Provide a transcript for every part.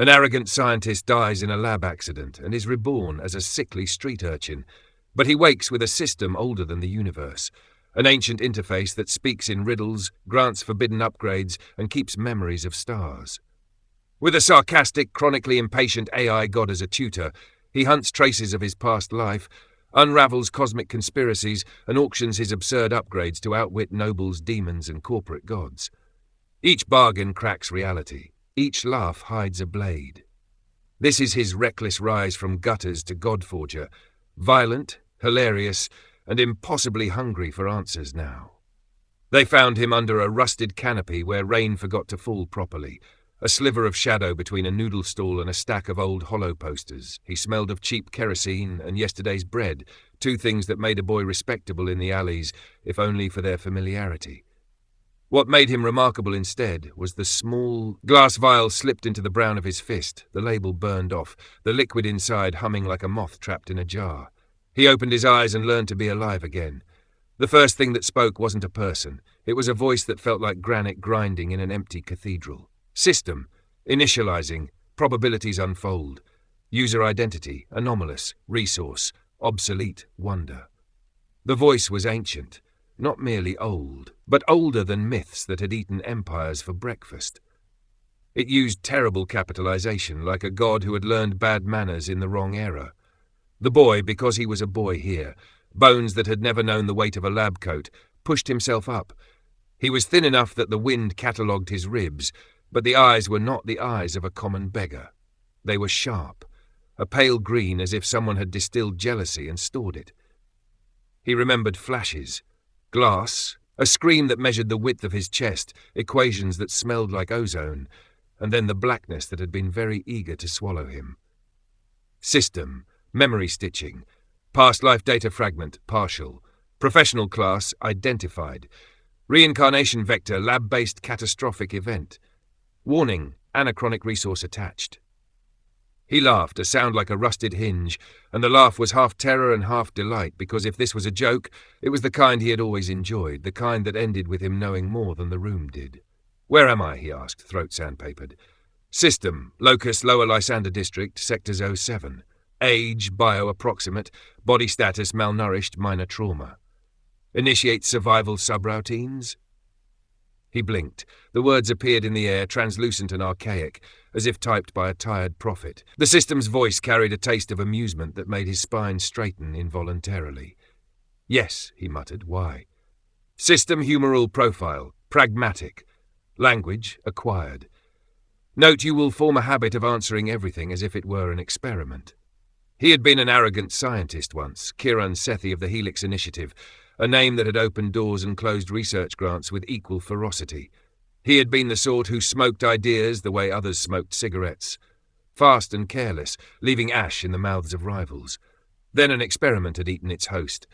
An arrogant scientist dies in a lab accident and is reborn as a sickly street urchin, but he wakes with a system older than the universe, an ancient interface that speaks in riddles, grants forbidden upgrades, and keeps memories of stars. With a sarcastic, chronically impatient AI god as a tutor, he hunts traces of his past life, unravels cosmic conspiracies, and auctions his absurd upgrades to outwit nobles, demons, and corporate gods. Each bargain cracks reality. Each laugh hides a blade. This is his reckless rise from gutters to godforger, violent, hilarious, and impossibly hungry for answers now. They found him under a rusted canopy where rain forgot to fall properly, a sliver of shadow between a noodle stall and a stack of old hollow posters. He smelled of cheap kerosene and yesterday's bread, two things that made a boy respectable in the alleys, if only for their familiarity. What made him remarkable instead was the small glass vial slipped into the brown of his fist, the label burned off, the liquid inside humming like a moth trapped in a jar. He opened his eyes and learned to be alive again. The first thing that spoke wasn't a person. It was a voice that felt like granite grinding in an empty cathedral. System, initializing, probabilities unfold. User identity, anomalous, resource, obsolete, wonder. The voice was ancient. Not merely old, but older than myths that had eaten empires for breakfast. It used terrible capitalization, like a god who had learned bad manners in the wrong era. The boy, because he was a boy here, bones that had never known the weight of a lab coat, pushed himself up. He was thin enough that the wind catalogued his ribs, but the eyes were not the eyes of a common beggar. They were sharp, a pale green as if someone had distilled jealousy and stored it. He remembered flashes. Glass, a scream that measured the width of his chest, equations that smelled like ozone, and then the blackness that had been very eager to swallow him. System, memory stitching, past life data fragment, partial, professional class, identified, reincarnation vector, lab-based catastrophic event, warning, anachronic resource attached. He laughed, a sound like a rusted hinge, and the laugh was half terror and half delight, because if this was a joke, it was the kind he had always enjoyed, the kind that ended with him knowing more than the room did. "Where am I?" he asked, throat sandpapered. "System, Locus, Lower Lysander District, Sector 07. Age, bio-approximate, body status, malnourished, minor trauma. Initiate survival subroutines?" He blinked. The words appeared in the air, translucent and archaic, as if typed by a tired prophet. The system's voice carried a taste of amusement that made his spine straighten involuntarily. "Yes," he muttered. "Why?" "System humoral profile. Pragmatic. Language acquired. Note you will form a habit of answering everything as if it were an experiment." He had been an arrogant scientist once, Kiran Sethi of the Helix Initiative, a name that had opened doors and closed research grants with equal ferocity. He had been the sort who smoked ideas the way others smoked cigarettes. Fast and careless, leaving ash in the mouths of rivals. Then an experiment had eaten its host.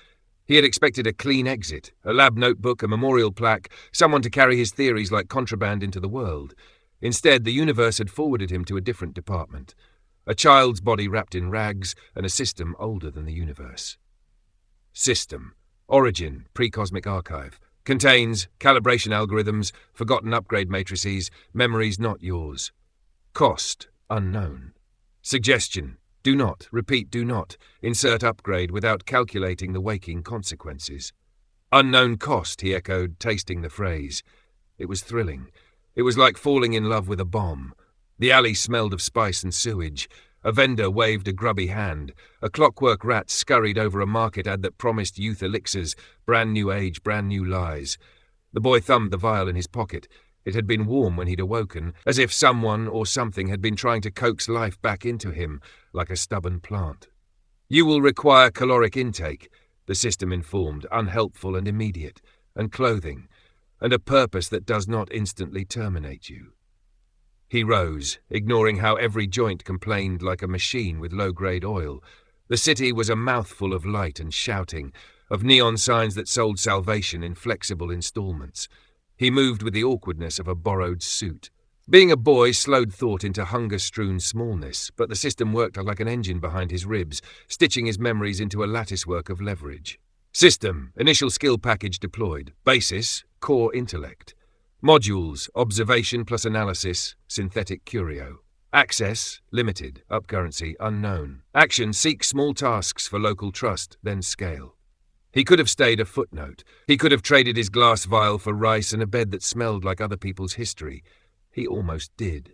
He had expected a clean exit, a lab notebook, a memorial plaque, someone to carry his theories like contraband into the world. Instead, the universe had forwarded him to a different department. A child's body wrapped in rags, and a system older than the universe. System. Origin, pre-cosmic archive. Contains calibration algorithms, forgotten upgrade matrices, memories not yours. Cost, unknown. Suggestion, do not, repeat, do not, insert upgrade without calculating the waking consequences. Unknown cost, he echoed, tasting the phrase. It was thrilling. It was like falling in love with a bomb. The alley smelled of spice and sewage. A vendor waved a grubby hand. A clockwork rat scurried over a market ad that promised youth elixirs, brand new age, brand new lies. The boy thumbed the vial in his pocket. It had been warm when he'd awoken, as if someone or something had been trying to coax life back into him, like a stubborn plant. "You will require caloric intake," the system informed, unhelpful and immediate, and clothing, and a purpose that does not instantly terminate you. He rose, ignoring how every joint complained like a machine with low-grade oil. The city was a mouthful of light and shouting, of neon signs that sold salvation in flexible installments. He moved with the awkwardness of a borrowed suit. Being a boy slowed thought into hunger-strewn smallness, but the system worked like an engine behind his ribs, stitching his memories into a latticework of leverage. System, initial skill package deployed. Basis, core intellect. Modules, observation plus analysis, synthetic curio. Access, limited. Upcurrency, unknown. Action, seek small tasks for local trust, then scale. He could have stayed a footnote. He could have traded his glass vial for rice and a bed that smelled like other people's history. He almost did.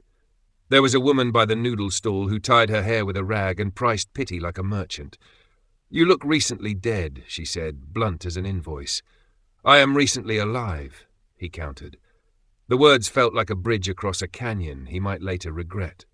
There was a woman by the noodle stall who tied her hair with a rag and priced pity like a merchant. "You look recently dead," she said, blunt as an invoice. "I am recently alive," he countered. The words felt like a bridge across a canyon he might later regret.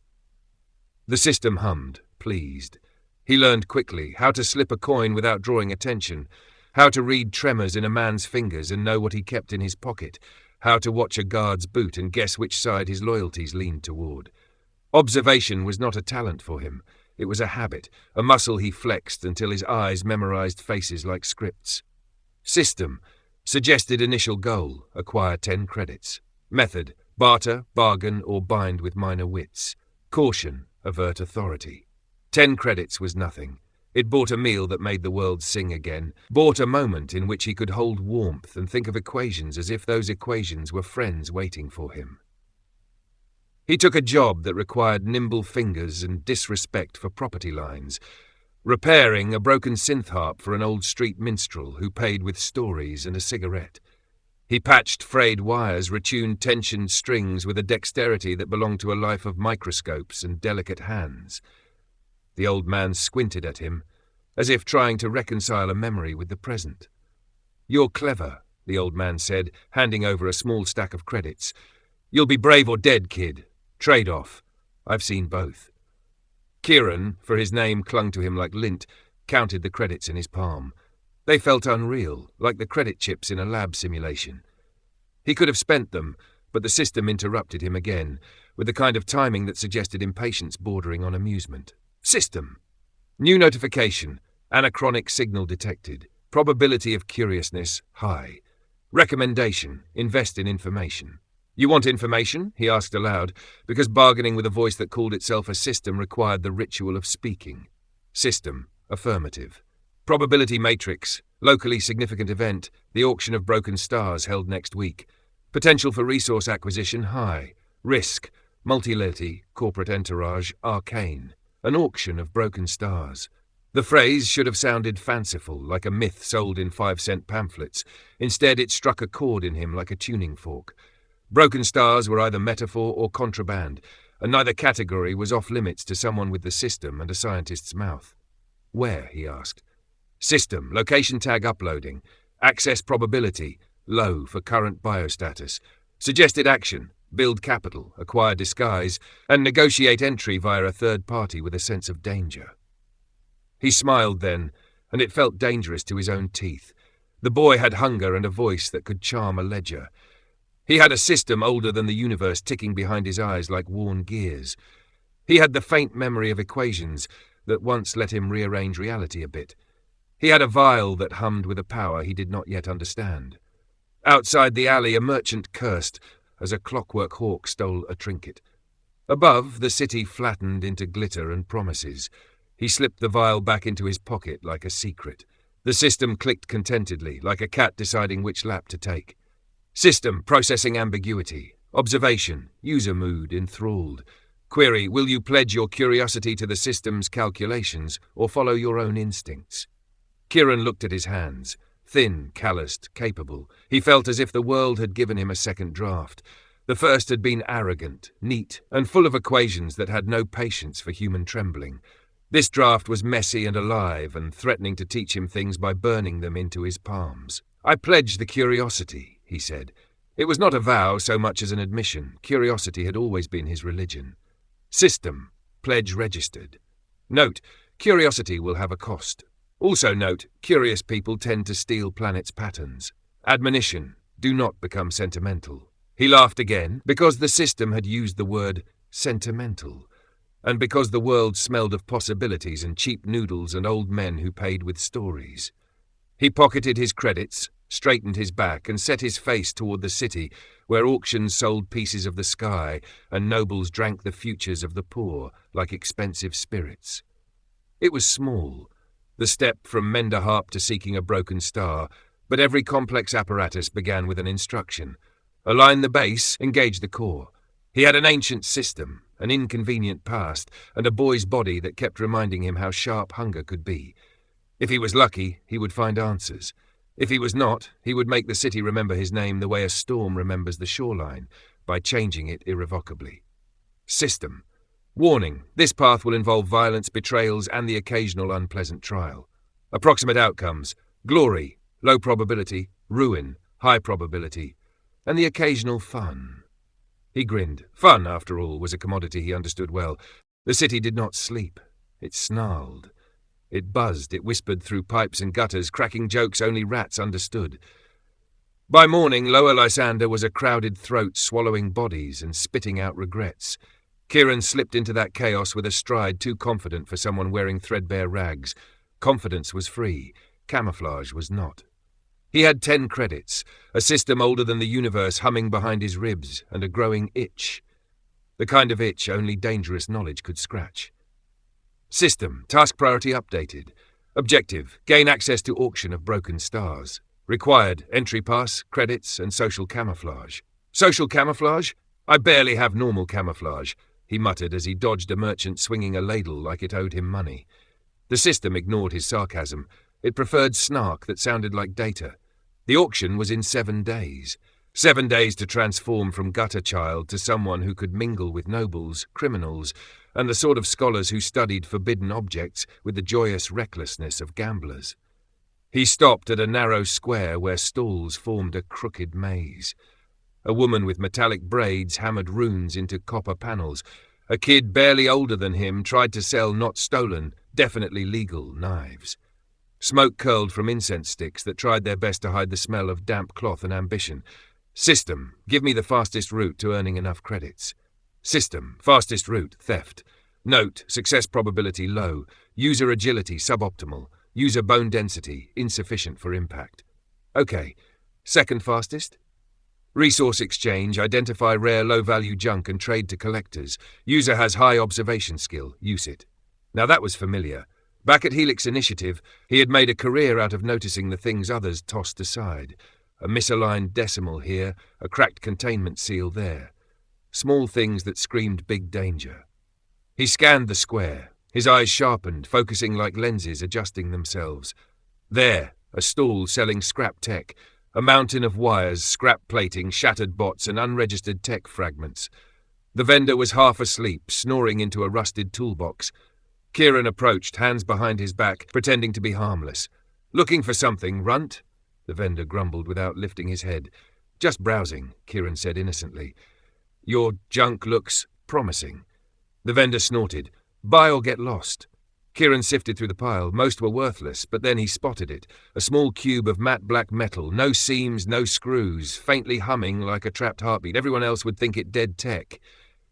The system hummed, pleased. He learned quickly how to slip a coin without drawing attention, how to read tremors in a man's fingers and know what he kept in his pocket, how to watch a guard's boot and guess which side his loyalties leaned toward. Observation was not a talent for him. It was a habit, a muscle he flexed until his eyes memorized faces like scripts. System. Suggested initial goal, acquire 10 credits. Method. Barter, bargain, or bind with minor wits. Caution. Avert authority. 10 credits was nothing. It bought a meal that made the world sing again, bought a moment in which he could hold warmth and think of equations as if those equations were friends waiting for him. He took a job that required nimble fingers and disrespect for property lines, repairing a broken synth harp for an old street minstrel who paid with stories and a cigarette. He patched frayed wires, retuned tensioned strings with a dexterity that belonged to a life of microscopes and delicate hands. The old man squinted at him, as if trying to reconcile a memory with the present. "You're clever," the old man said, handing over a small stack of credits. "You'll be brave or dead, kid. Trade-off. I've seen both." Kieran, for his name clung to him like lint, counted the credits in his palm. They felt unreal, like the credit chips in a lab simulation. He could have spent them, but the system interrupted him again, with the kind of timing that suggested impatience bordering on amusement. System. New notification. Anachronic signal detected. Probability of curiousness, high. Recommendation. Invest in information. "You want information?" he asked aloud, because bargaining with a voice that called itself a system required the ritual of speaking. System. Affirmative. Probability matrix. Locally significant event. The auction of broken stars held next week. Potential for resource acquisition, high. Risk. Multilaity. Corporate entourage. Arcane. An auction of broken stars. The phrase should have sounded fanciful, like a myth sold in 5-cent pamphlets. Instead, it struck a chord in him like a tuning fork. Broken stars were either metaphor or contraband, and neither category was off-limits to someone with the system and a scientist's mouth. "Where?" he asked. "System, location tag uploading. Access probability, low for current biostatus. Suggested action, build capital, acquire disguise, and negotiate entry via a third party with a sense of danger." He smiled then, and it felt dangerous to his own teeth. The boy had hunger and a voice that could charm a ledger. He had a system older than the universe ticking behind his eyes like worn gears. He had the faint memory of equations that once let him rearrange reality a bit. He had a vial that hummed with a power he did not yet understand. Outside the alley, a merchant cursed as a clockwork hawk stole a trinket. Above, the city flattened into glitter and promises. He slipped the vial back into his pocket like a secret. The system clicked contentedly, like a cat deciding which lap to take. System, processing ambiguity. Observation, user mood, enthralled. Query, will you pledge your curiosity to the system's calculations or follow your own instincts? Kieran looked at his hands. Thin, calloused, capable. He felt as if the world had given him a second draft. The first had been arrogant, neat, and full of equations that had no patience for human trembling. This draft was messy and alive and threatening to teach him things by burning them into his palms. "I pledge the curiosity," he said. It was not a vow so much as an admission. Curiosity had always been his religion. System. Pledge registered. Note, curiosity will have a cost. Also note, curious people tend to steal planets' patterns. Admonition. Do not become sentimental. He laughed again, because the system had used the word sentimental, and because the world smelled of possibilities and cheap noodles and old men who paid with stories. He pocketed his credits, straightened his back, and set his face toward the city, where auctions sold pieces of the sky and nobles drank the futures of the poor like expensive spirits. It was small, the step from mender harp to seeking a broken star, but every complex apparatus began with an instruction. Align the base, engage the core. He had an ancient system, an inconvenient past, and a boy's body that kept reminding him how sharp hunger could be. If he was lucky, he would find answers. If he was not, he would make the city remember his name the way a storm remembers the shoreline, by changing it irrevocably. System. Warning, this path will involve violence, betrayals, and the occasional unpleasant trial. Approximate outcomes: glory, low probability; ruin, high probability; and the occasional fun. He grinned. Fun, after all, was a commodity he understood well. The city did not sleep. It snarled. It buzzed, it whispered through pipes and gutters, cracking jokes only rats understood. By morning, Lower Lysander was a crowded throat swallowing bodies and spitting out regrets. Kieran slipped into that chaos with a stride too confident for someone wearing threadbare rags. Confidence was free. Camouflage was not. He had 10 credits, a system older than the universe humming behind his ribs, and a growing itch. The kind of itch only dangerous knowledge could scratch. System. Task priority updated. Objective. Gain access to auction of broken stars. Required. Entry pass, credits, and social camouflage. Social camouflage? I barely have normal camouflage, he muttered as he dodged a merchant swinging a ladle like it owed him money. The system ignored his sarcasm. It preferred snark that sounded like data. The auction was in 7 days. 7 days to transform from gutter child to someone who could mingle with nobles, criminals, and the sort of scholars who studied forbidden objects with the joyous recklessness of gamblers. He stopped at a narrow square where stalls formed a crooked maze. A woman with metallic braids hammered runes into copper panels. A kid barely older than him tried to sell not stolen, definitely legal knives. Smoke curled from incense sticks that tried their best to hide the smell of damp cloth and ambition. System. Give me the fastest route to earning enough credits. System. Fastest route. Theft. Note. Success probability low. User agility suboptimal. User bone density insufficient for impact. Okay. Second fastest? Resource exchange. Identify rare low-value junk and trade to collectors. User has high observation skill. Use it. Now that was familiar. Back at Helix Initiative, he had made a career out of noticing the things others tossed aside. A misaligned decimal here, a cracked containment seal there. Small things that screamed big danger. He scanned the square, his eyes sharpened, focusing like lenses adjusting themselves. There, a stall selling scrap tech, a mountain of wires, scrap plating, shattered bots, and unregistered tech fragments. The vendor was half asleep, snoring into a rusted toolbox. Kieran approached, hands behind his back, pretending to be harmless. Looking for something, runt? The vendor grumbled without lifting his head. Just browsing, Kieran said innocently. Your junk looks promising. The vendor snorted. Buy or get lost. Kieran sifted through the pile. Most were worthless, but then he spotted it. A small cube of matte black metal, no seams, no screws, faintly humming like a trapped heartbeat. Everyone else would think it dead tech.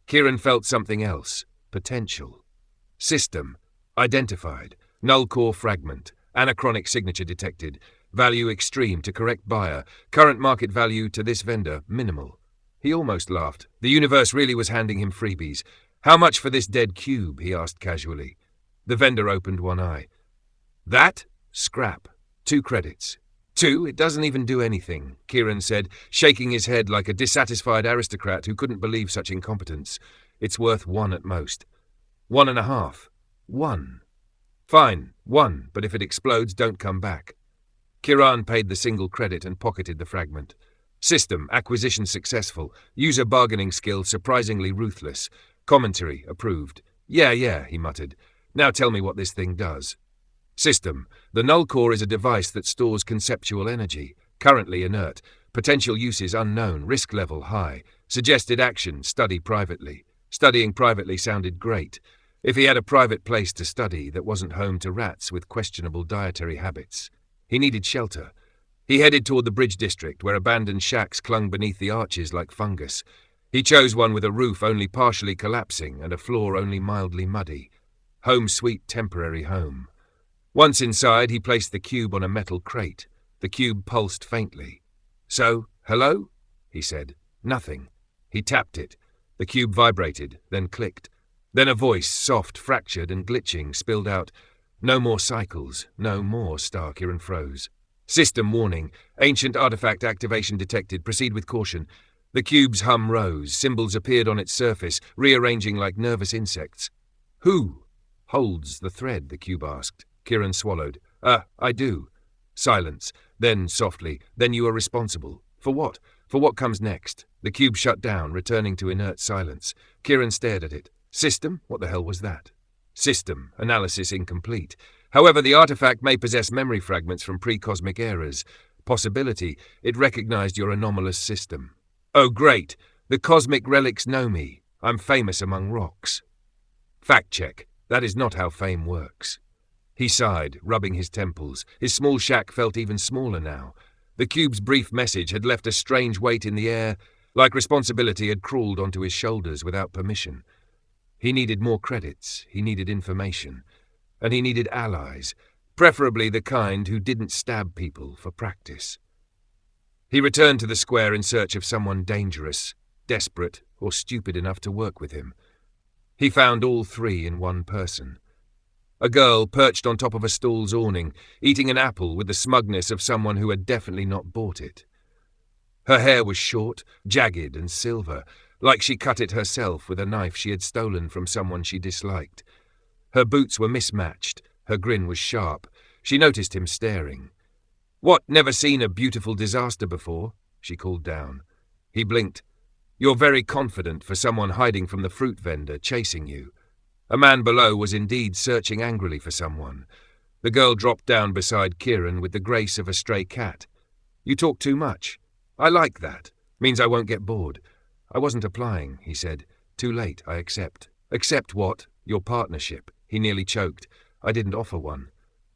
Kieran felt something else. Potential. System. Identified. Null core fragment. Anachronic signature detected. Value extreme to correct buyer. Current market value to this vendor minimal. He almost laughed. The universe really was handing him freebies. How much for this dead cube? He asked casually. The vendor opened one eye. That? Scrap. 2 credits. 2? It doesn't even do anything, Kieran said, shaking his head like a dissatisfied aristocrat who couldn't believe such incompetence. It's worth 1 at most. 1.5. 1. Fine, 1, but if it explodes, don't come back. Kieran paid the single credit and pocketed the fragment. System. Acquisition successful. User bargaining skill surprisingly ruthless. Commentary. Approved. Yeah, he muttered. Now tell me what this thing does. System. The null core is a device that stores conceptual energy. Currently inert. Potential uses unknown. Risk level high. Suggested action. Study privately. Studying privately sounded great. If he had a private place to study that wasn't home to rats with questionable dietary habits. He needed shelter. He headed toward the Bridge District, where abandoned shacks clung beneath the arches like fungus. He chose one with a roof only partially collapsing and a floor only mildly muddy. Home sweet temporary home. Once inside, he placed the cube on a metal crate. The cube pulsed faintly. So, hello? He said. Nothing. He tapped it. The cube vibrated, then clicked. Then a voice, soft, fractured and glitching, spilled out, "No more cycles, no more," Kieran froze. System warning. Ancient artifact activation detected. Proceed with caution. The cube's hum rose, symbols appeared on its surface, rearranging like nervous insects. Who holds the thread? The cube asked. Kieran swallowed. I do. Silence. Then, softly, then you are responsible. For what? For what comes next? The cube shut down, returning to inert silence. Kieran stared at it. System? What the hell was that? System. Analysis incomplete. However, the artifact may possess memory fragments from pre-cosmic eras. Possibility. It recognized your anomalous system. Oh, great. The cosmic relics know me. I'm famous among rocks. Fact check. That is not how fame works. He sighed, rubbing his temples. His small shack felt even smaller now. The cube's brief message had left a strange weight in the air, like responsibility had crawled onto his shoulders without permission. He needed more credits, he needed information, and he needed allies, preferably the kind who didn't stab people for practice. He returned to the square in search of someone dangerous, desperate, or stupid enough to work with him. He found all three in one person. A girl perched on top of a stall's awning, eating an apple with the smugness of someone who had definitely not bought it. Her hair was short, jagged and silver, like she cut it herself with a knife she had stolen from someone she disliked. Her boots were mismatched, her grin was sharp. She noticed him staring. "What, never seen a beautiful disaster before?" she called down. He blinked. "You're very confident for someone hiding from the fruit vendor, chasing you." A man below was indeed searching angrily for someone. The girl dropped down beside Kieran with the grace of a stray cat. "You talk too much. I like that. Means I won't get bored." "I wasn't applying," he said. "Too late, I accept." "Accept what?" "Your partnership." He nearly choked. "I didn't offer one."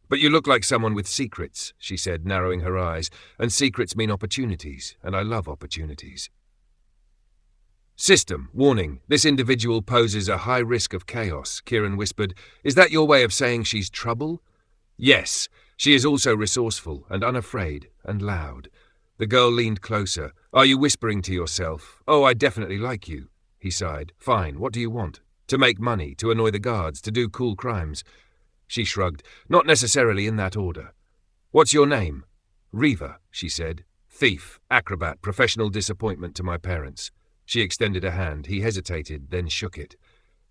"But you look like someone with secrets," she said, narrowing her eyes. "And secrets mean opportunities, and I love opportunities." "System, warning, this individual poses a high risk of chaos," Kieran whispered. "Is that your way of saying she's trouble?" "Yes. She is also resourceful and unafraid and loud." The girl leaned closer. "Are you whispering to yourself? Oh, I definitely like you." He sighed. "Fine, what do you want? To make money, to annoy the guards, to do cool crimes?" She shrugged. "Not necessarily in that order." "What's your name?" "Reva," she said. "Thief, acrobat, professional disappointment to my parents." She extended a hand. He hesitated, then shook it.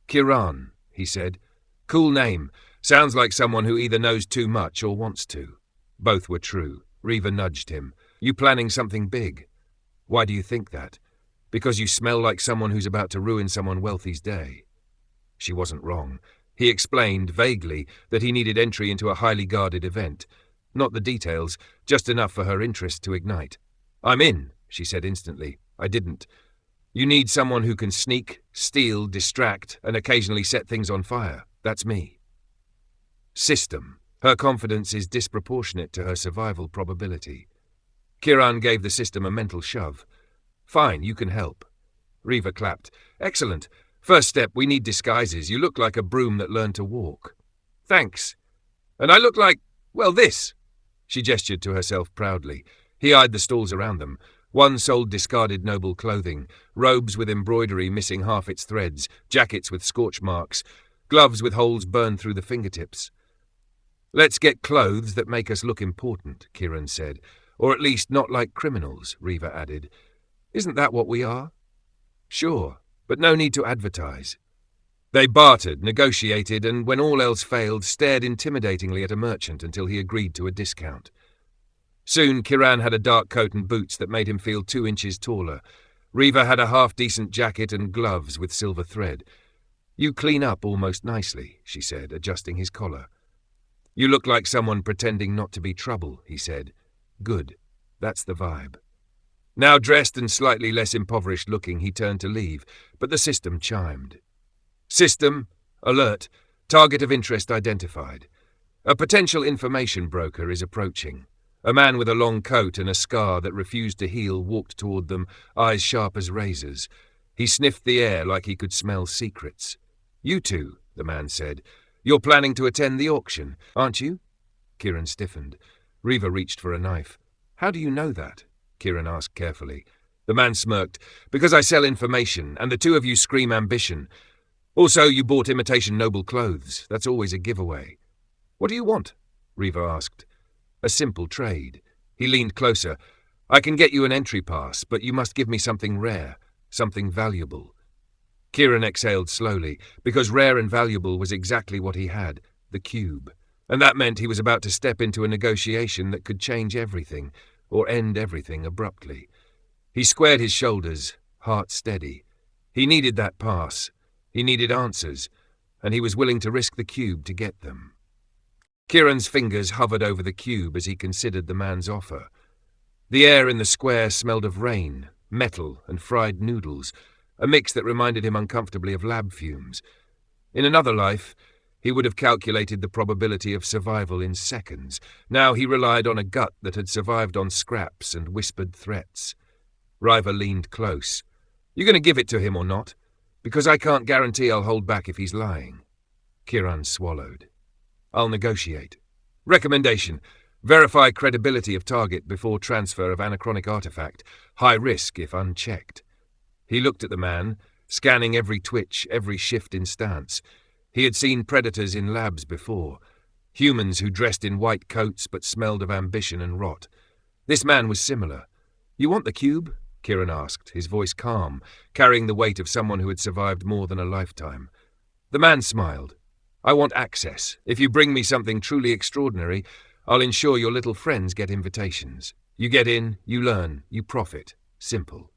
"Kiran," he said. "Cool name. Sounds like someone who either knows too much or wants to." Both were true. Reva nudged him. "You planning something big?" "Why do you think that?" "Because you smell like someone who's about to ruin someone wealthy's day." She wasn't wrong. He explained, vaguely, that he needed entry into a highly guarded event. Not the details, just enough for her interest to ignite. "I'm in," she said instantly. "I didn't." "You need someone who can sneak, steal, distract, and occasionally set things on fire. That's me." System. Her confidence is disproportionate to her survival probability. Kiran gave the system a mental shove. "Fine, you can help." Reva clapped. "Excellent. First step, we need disguises. You look like a broom that learned to walk." "Thanks. And I look like, well, this." She gestured to herself proudly. He eyed the stalls around them. One sold discarded noble clothing, robes with embroidery missing half its threads, jackets with scorch marks, gloves with holes burned through the fingertips. "Let's get clothes that make us look important," Kieran said. "Or at least not like criminals," Reva added. "Isn't that what we are?" "Sure, but no need to advertise." They bartered, negotiated, and when all else failed, stared intimidatingly at a merchant until he agreed to a discount. Soon Kiran had a dark coat and boots that made him feel 2 inches taller. Reva had a half-decent jacket and gloves with silver thread. "You clean up almost nicely," she said, adjusting his collar. "You look like someone pretending not to be trouble," he said. "Good. That's the vibe." Now dressed and slightly less impoverished looking, he turned to leave, but the system chimed. "System, alert, target of interest identified. A potential information broker is approaching." A man with a long coat and a scar that refused to heal walked toward them, eyes sharp as razors. He sniffed the air like he could smell secrets. "You two," the man said. "You're planning to attend the auction, aren't you?" Kieran stiffened. Reva reached for a knife. "How do you know that?" Kieran asked carefully. The man smirked. "Because I sell information, and the two of you scream ambition. Also, you bought imitation noble clothes. That's always a giveaway." "What do you want?" Reva asked. "A simple trade." He leaned closer. I can get you an entry pass, but you must give me something rare, something valuable. Kieran exhaled slowly, because rare and valuable was exactly what he had, the cube. And that meant he was about to step into a negotiation that could change everything, or end everything abruptly. He squared his shoulders, heart steady. He needed that pass. He needed answers, and he was willing to risk the cube to get them. Kieran's fingers hovered over the cube as he considered the man's offer. The air in the square smelled of rain, metal, and fried noodles, a mix that reminded him uncomfortably of lab fumes. In another life, he would have calculated the probability of survival in seconds. Now he relied on a gut that had survived on scraps and whispered threats. Riva leaned close. "You going to give it to him or not? Because I can't guarantee I'll hold back if he's lying." Kieran swallowed. "I'll negotiate. Recommendation: verify credibility of target before transfer of anachronic artifact. High risk if unchecked." He looked at the man, scanning every twitch, every shift in stance. He had seen predators in labs before, humans who dressed in white coats but smelled of ambition and rot. This man was similar. "You want the cube?" Kieran asked, his voice calm, carrying the weight of someone who had survived more than a lifetime. The man smiled. "I want access. If you bring me something truly extraordinary, I'll ensure your little friends get invitations. You get in, you learn, you profit. Simple."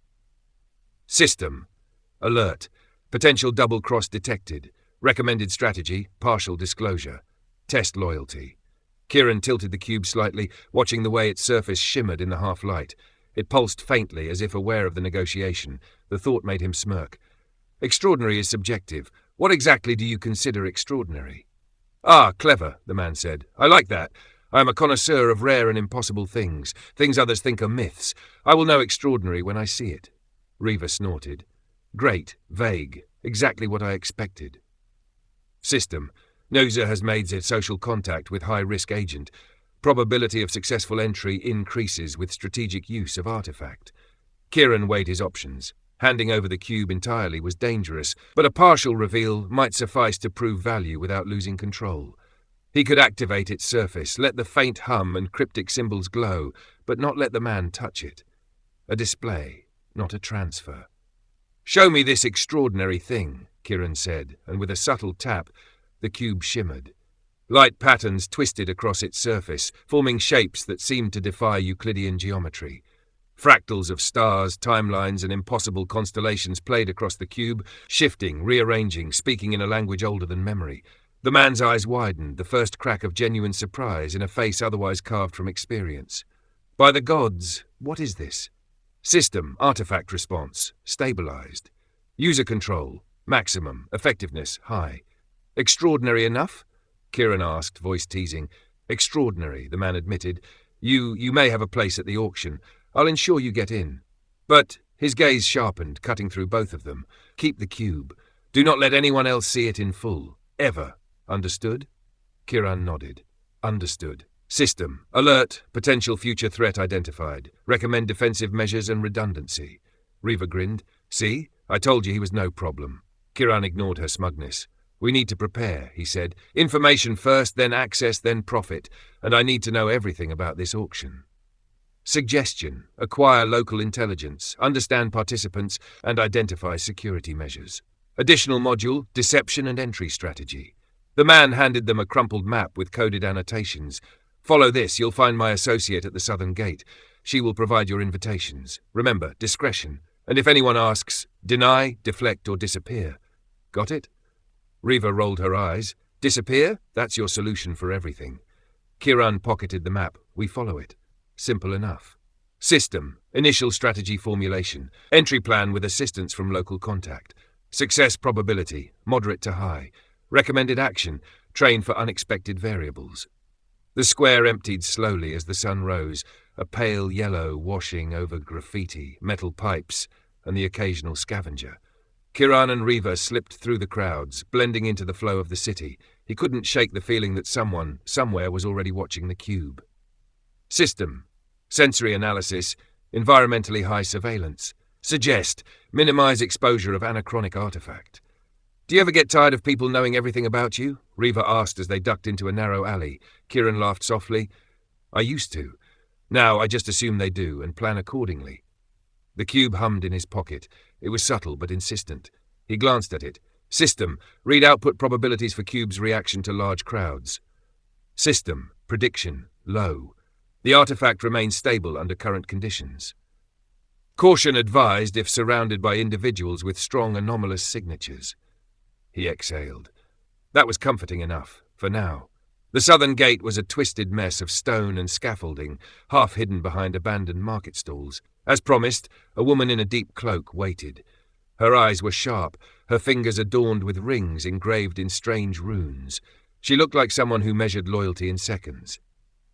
System. Alert. Potential double-cross detected. Recommended strategy, partial disclosure. Test loyalty. Kieran tilted the cube slightly, watching the way its surface shimmered in the half-light. It pulsed faintly, as if aware of the negotiation. The thought made him smirk. "Extraordinary is subjective. What exactly do you consider extraordinary?" "Ah, clever," the man said. "I like that. I am a connoisseur of rare and impossible things, things others think are myths. I will know extraordinary when I see it." Riva snorted. "Great, vague, exactly what I expected." System. Dronzer has made a social contact with high-risk agent. Probability of successful entry increases with strategic use of artifact. Kieran weighed his options. Handing over the cube entirely was dangerous, but a partial reveal might suffice to prove value without losing control. He could activate its surface, let the faint hum and cryptic symbols glow, but not let the man touch it. A display, not a transfer. "Show me this extraordinary thing," Kieran said, and with a subtle tap, the cube shimmered. Light patterns twisted across its surface, forming shapes that seemed to defy Euclidean geometry. Fractals of stars, timelines, and impossible constellations played across the cube, shifting, rearranging, speaking in a language older than memory. The man's eyes widened, the first crack of genuine surprise in a face otherwise carved from experience. "By the gods, what is this?" System, artifact response, stabilized. User control, maximum, effectiveness, high. "Extraordinary enough?" Kieran asked, voice teasing. "Extraordinary," the man admitted. You may have a place at the auction. I'll ensure you get in. But," his gaze sharpened, cutting through both of them, "keep the cube. Do not let anyone else see it in full. Ever. Understood?" Kieran nodded. "Understood. System. Alert. Potential future threat identified. Recommend defensive measures and redundancy." Riva grinned. "See? I told you he was no problem." Kieran ignored her smugness. "We need to prepare," he said. "Information first, then access, then profit. And I need to know everything about this auction." Suggestion. Acquire local intelligence, understand participants, and identify security measures. Additional module, deception and entry strategy. The man handed them a crumpled map with coded annotations. "Follow this, you'll find my associate at the southern gate. She will provide your invitations. Remember, discretion. And if anyone asks, deny, deflect, or disappear." "Got it?" Riva rolled her eyes. "Disappear? That's your solution for everything." Kieran pocketed the map. "We follow it." Simple enough. System. Initial strategy formulation. Entry plan with assistance from local contact. Success probability. Moderate to high. Recommended action. Train for unexpected variables. The square emptied slowly as the sun rose, a pale yellow washing over graffiti, metal pipes, and the occasional scavenger. Kieran and Riva slipped through the crowds, blending into the flow of the city. He couldn't shake the feeling that someone, somewhere, was already watching the cube. System. Sensory analysis. Environmentally high surveillance. Suggest. Minimize exposure of anachronic artifact. "Do you ever get tired of people knowing everything about you?" Riva asked as they ducked into a narrow alley. Kieran laughed softly. "I used to. Now I just assume they do and plan accordingly. The cube hummed in his pocket. It was subtle but insistent. He glanced at it. System, read output probabilities for cube's reaction to large crowds. System, prediction, low. The artifact remains stable under current conditions. Caution advised if surrounded by individuals with strong anomalous signatures. He exhaled. That was comforting enough, for now. The southern gate was a twisted mess of stone and scaffolding, half hidden behind abandoned market stalls. As promised, a woman in a deep cloak waited. Her eyes were sharp, her fingers adorned with rings engraved in strange runes. She looked like someone who measured loyalty in seconds.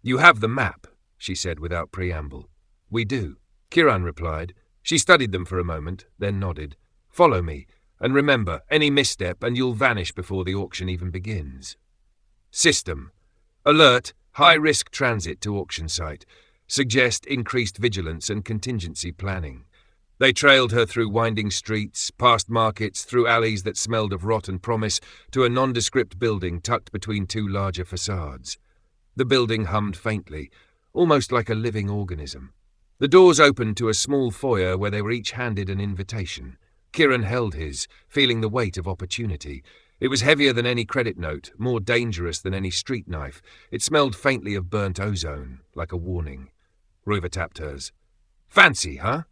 "You have the map," she said without preamble. "We do," Kiran replied. She studied them for a moment, then nodded. "Follow me, and remember, any misstep and you'll vanish before the auction even begins." System. Alert, high-risk transit to auction site. Suggest increased vigilance and contingency planning. They trailed her through winding streets, past markets, through alleys that smelled of rot and promise, to a nondescript building tucked between two larger facades. The building hummed faintly, almost like a living organism. The doors opened to a small foyer where they were each handed an invitation. Kiran held his, feeling the weight of opportunity. It was heavier than any credit note, more dangerous than any street knife. It smelled faintly of burnt ozone, like a warning. Rover tapped hers. "Fancy, huh?"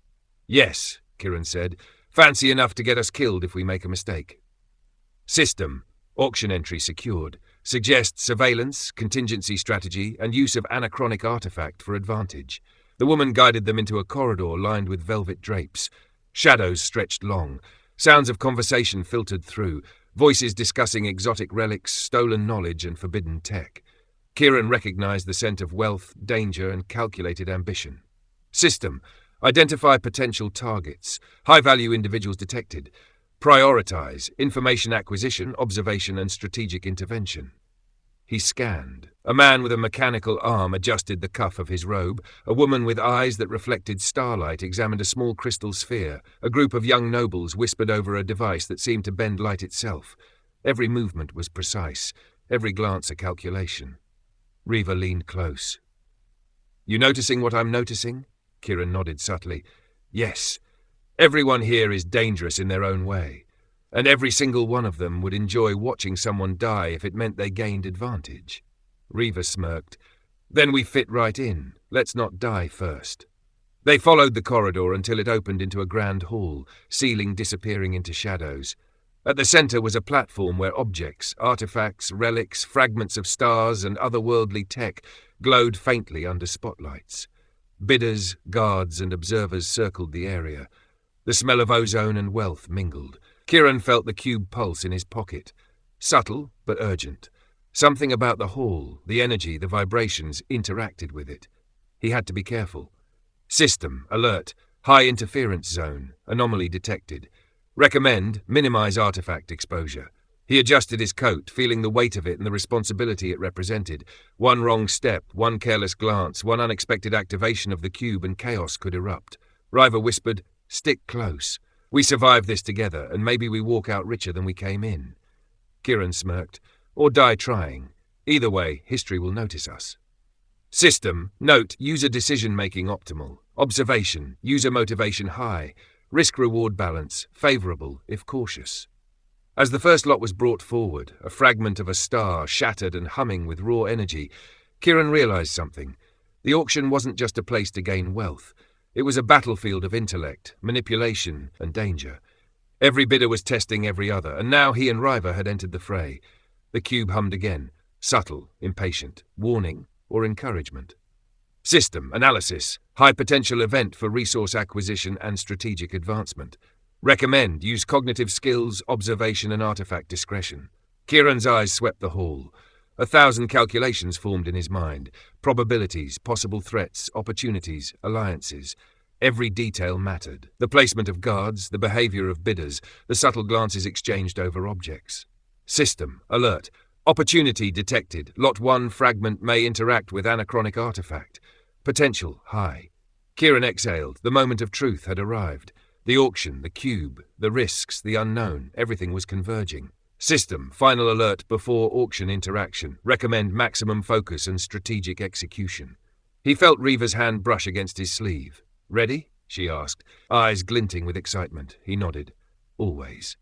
"Yes," Kiran said. "Fancy enough to get us killed if we make a mistake." System. Auction entry secured. Suggest surveillance, contingency strategy, and use of anachronic artifact for advantage. The woman guided them into a corridor lined with velvet drapes. Shadows stretched long. Sounds of conversation filtered through. Voices discussing exotic relics, stolen knowledge, and forbidden tech. Kiran recognized the scent of wealth, danger, and calculated ambition. System. Identify potential targets. High-value individuals detected. Prioritize. Information acquisition, observation, and strategic intervention. He scanned. A man with a mechanical arm adjusted the cuff of his robe. A woman with eyes that reflected starlight examined a small crystal sphere. A group of young nobles whispered over a device that seemed to bend light itself. Every movement was precise, every glance a calculation. Reva leaned close. "You noticing what I'm noticing?" Kiran nodded subtly. "Yes. Everyone here is dangerous in their own way. And every single one of them would enjoy watching someone die if it meant they gained advantage." Reva smirked. "Then we fit right in. Let's not die first." They followed the corridor until it opened into a grand hall, ceiling disappearing into shadows. At the center was a platform where objects, artifacts, relics, fragments of stars, and otherworldly tech glowed faintly under spotlights. Bidders, guards, and observers circled the area. The smell of ozone and wealth mingled. Kiran felt the cube pulse in his pocket. Subtle, but urgent. Something about the hall, the energy, the vibrations, interacted with it. He had to be careful. System, alert, high interference zone, anomaly detected. Recommend, minimize artifact exposure. He adjusted his coat, feeling the weight of it and the responsibility it represented. One wrong step, one careless glance, one unexpected activation of the cube and chaos could erupt. Riva whispered, "Stick close. We survive this together, and maybe we walk out richer than we came in." Kiran smirked. "Or die trying. Either way, history will notice us." System, note, user decision-making optimal. Observation, user motivation high. Risk-reward balance, favorable, if cautious. As the first lot was brought forward, a fragment of a star, shattered and humming with raw energy, Kiran realized something. The auction wasn't just a place to gain wealth. It was a battlefield of intellect, manipulation, and danger. Every bidder was testing every other, and now he and Riva had entered the fray. The cube hummed again, subtle, impatient, warning, or encouragement. System, analysis, high-potential event for resource acquisition and strategic advancement. Recommend, use cognitive skills, observation, and artifact discretion. Kiran's eyes swept the hall. 1,000 calculations formed in his mind. Probabilities, possible threats, opportunities, alliances. Every detail mattered. The placement of guards, the behavior of bidders, the subtle glances exchanged over objects. System, alert. Opportunity detected. Lot 1 fragment may interact with anachronic artifact. Potential, high. Kiran exhaled. The moment of truth had arrived. The auction, the cube, the risks, the unknown, everything was converging. System, final alert before auction interaction. Recommend maximum focus and strategic execution. He felt Reva's hand brush against his sleeve. "Ready?" she asked, eyes glinting with excitement. He nodded. "Always."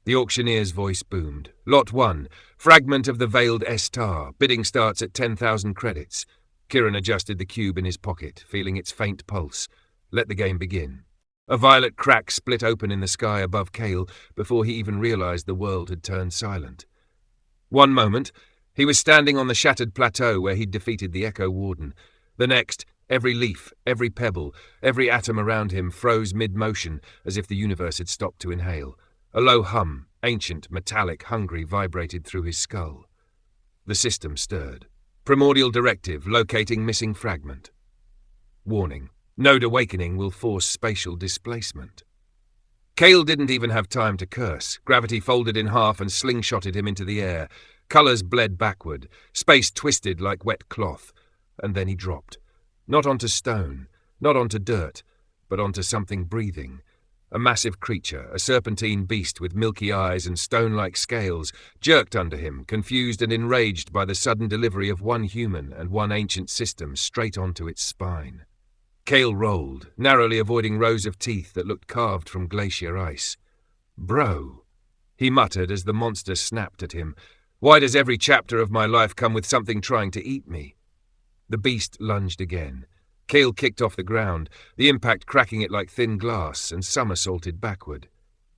The auctioneer's voice boomed. "Lot 1, fragment of the veiled Estar. Bidding starts at 10,000 credits." Kieran adjusted the cube in his pocket, feeling its faint pulse. Let the game begin. A violet crack split open in the sky above Cale before he even realized the world had turned silent. One moment, he was standing on the shattered plateau where he'd defeated the Echo Warden. The next, every leaf, every pebble, every atom around him froze mid-motion as if the universe had stopped to inhale. A low hum, ancient, metallic, hungry, vibrated through his skull. The system stirred. Primordial directive, locating missing fragment. Warning. Node awakening will force spatial displacement. Cale didn't even have time to curse. Gravity folded in half and slingshotted him into the air. Colours bled backward. Space twisted like wet cloth. And then he dropped. Not onto stone, not onto dirt, but onto something breathing. A massive creature, a serpentine beast with milky eyes and stone-like scales, jerked under him, confused and enraged by the sudden delivery of one human and one ancient system straight onto its spine. Cale rolled, narrowly avoiding rows of teeth that looked carved from glacier ice. "Bro," he muttered as the monster snapped at him. "Why does every chapter of my life come with something trying to eat me?" The beast lunged again. Cale kicked off the ground, the impact cracking it like thin glass, and somersaulted backward.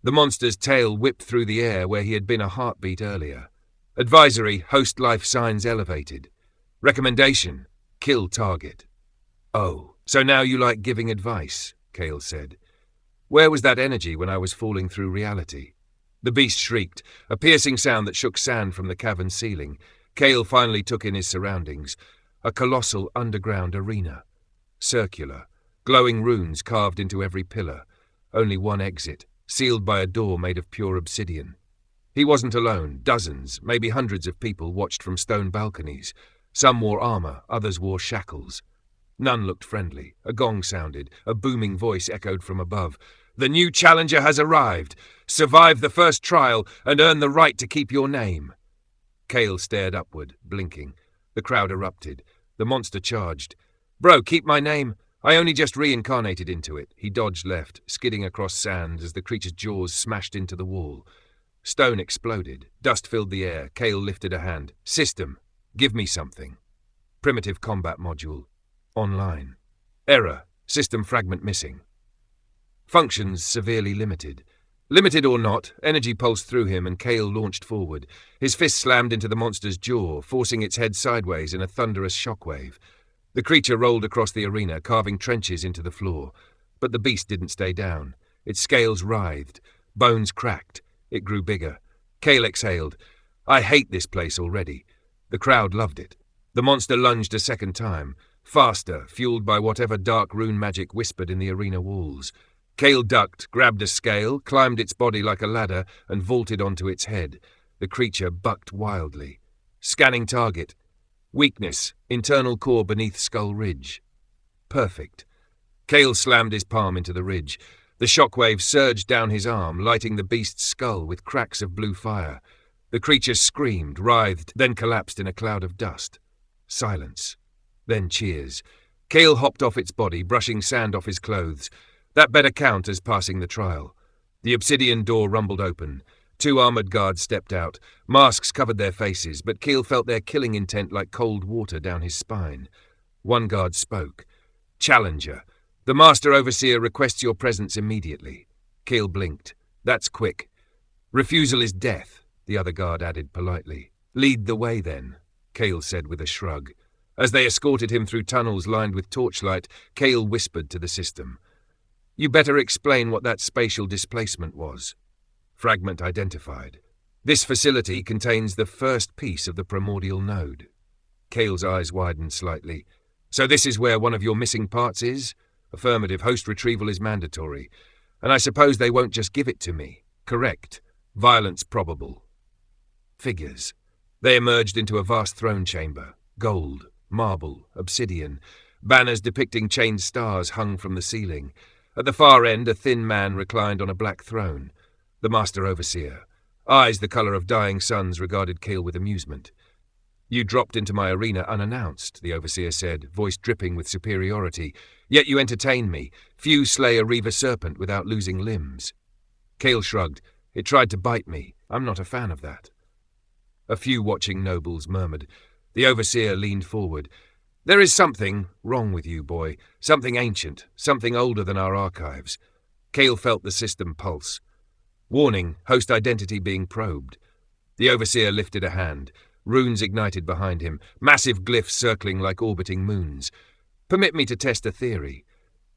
The monster's tail whipped through the air where he had been a heartbeat earlier. Advisory, host life signs elevated. Recommendation, kill target. "Oh, so now you like giving advice," Cale said. "Where was that energy when I was falling through reality?" The beast shrieked, a piercing sound that shook sand from the cavern ceiling. Cale finally took in his surroundings. A colossal underground arena. Circular, glowing runes carved into every pillar. Only one exit, sealed by a door made of pure obsidian. He wasn't alone. Dozens, maybe hundreds of people watched from stone balconies. Some wore armor, others wore shackles. None looked friendly. A gong sounded. A booming voice echoed from above. "The new challenger has arrived. Survive the first trial and earn the right to keep your name." Cale stared upward, blinking. The crowd erupted. The monster charged. "Bro, keep my name. I only just reincarnated into it." He dodged left, skidding across sand as the creature's jaws smashed into the wall. Stone exploded. Dust filled the air. Cale lifted a hand. "System, give me something." Primitive combat module. Online. Error. System fragment missing. Functions severely limited. Limited or not, energy pulsed through him and Cale launched forward. His fist slammed into the monster's jaw, forcing its head sideways in a thunderous shockwave. The creature rolled across the arena, carving trenches into the floor. But the beast didn't stay down. Its scales writhed. Bones cracked. It grew bigger. Cale exhaled. "I hate this place already." The crowd loved it. The monster lunged a second time. Faster, fueled by whatever dark rune magic whispered in the arena walls. Cale ducked, grabbed a scale, climbed its body like a ladder, and vaulted onto its head. The creature bucked wildly. Scanning target. Weakness, internal core beneath skull ridge. Perfect. Cale slammed his palm into the ridge. The shockwave surged down his arm, lighting the beast's skull with cracks of blue fire. The creature screamed, writhed, then collapsed in a cloud of dust. Silence. Then cheers. Cale hopped off its body, brushing sand off his clothes. That better count as passing the trial. The obsidian door rumbled open. 2 armoured guards stepped out. Masks covered their faces, but Cale felt their killing intent like cold water down his spine. One guard spoke. "Challenger, the Master Overseer requests your presence immediately." Cale blinked. "That's quick." "Refusal is death," the other guard added politely. "Lead the way, then," Cale said with a shrug. As they escorted him through tunnels lined with torchlight, Cale whispered to the system. "You better explain what that spatial displacement was." Fragment identified. "This facility contains the first piece of the primordial node." Cale's eyes widened slightly. "So this is where one of your missing parts is?" "Affirmative. Host retrieval is mandatory. And I suppose they won't just give it to me." "Correct. Violence probable." Figures. They emerged into a vast throne chamber. Gold, marble, obsidian. Banners depicting chained stars hung from the ceiling. At the far end, a thin man reclined on a black throne. The Master Overseer. Eyes the colour of dying suns regarded Cale with amusement. You dropped into my arena unannounced, the Overseer said, voice dripping with superiority. Yet you entertain me. Few slay a Reaver serpent without losing limbs. Cale shrugged. It tried to bite me. I'm not a fan of that. A few watching nobles murmured. The Overseer leaned forward. There is something wrong with you, boy. Something ancient. Something older than our archives. Cale felt the system pulse. Warning, host identity being probed. The Overseer lifted a hand. Runes ignited behind him, massive glyphs circling like orbiting moons. Permit me to test a theory.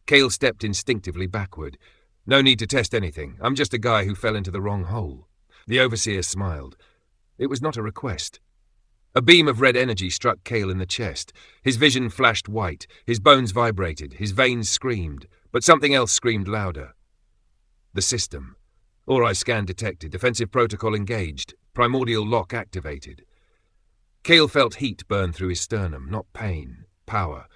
Cale stepped instinctively backward. No need to test anything. I'm just a guy who fell into the wrong hole. The Overseer smiled. It was not a request. A beam of red energy struck Cale in the chest. His vision flashed white. His bones vibrated. His veins screamed. But something else screamed louder. The system. Ori scan detected. Defensive protocol engaged. Primordial lock activated. Cale felt heat burn through his sternum, not pain, power.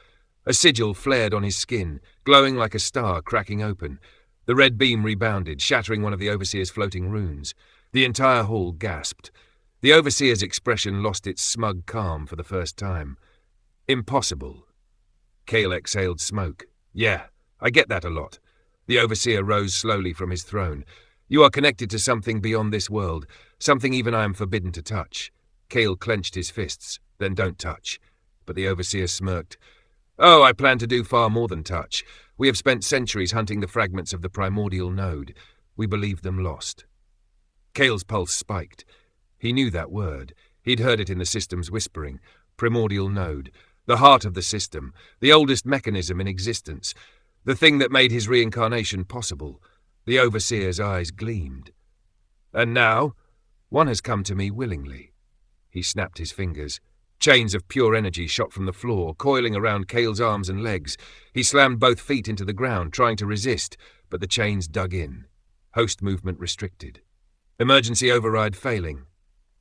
A sigil flared on his skin, glowing like a star cracking open. The red beam rebounded, shattering one of the Overseer's floating runes. The entire hall gasped. The Overseer's expression lost its smug calm for the first time. Impossible. Cale exhaled smoke. Yeah, I get that a lot. The Overseer rose slowly from his throne. You are connected to something beyond this world, something even I am forbidden to touch. Cale clenched his fists. Then don't touch. But the Overseer smirked. Oh, I plan to do far more than touch. We have spent centuries hunting the fragments of the primordial node. We believe them lost. Cale's pulse spiked. He knew that word. He'd heard it in the system's whispering. Primordial node. The heart of the system. The oldest mechanism in existence. The thing that made his reincarnation possible. The Overseer's eyes gleamed. And now, one has come to me willingly. He snapped his fingers. Chains of pure energy shot from the floor, coiling around Cale's arms and legs. He slammed both feet into the ground, trying to resist, but the chains dug in. Host movement restricted. Emergency override failing.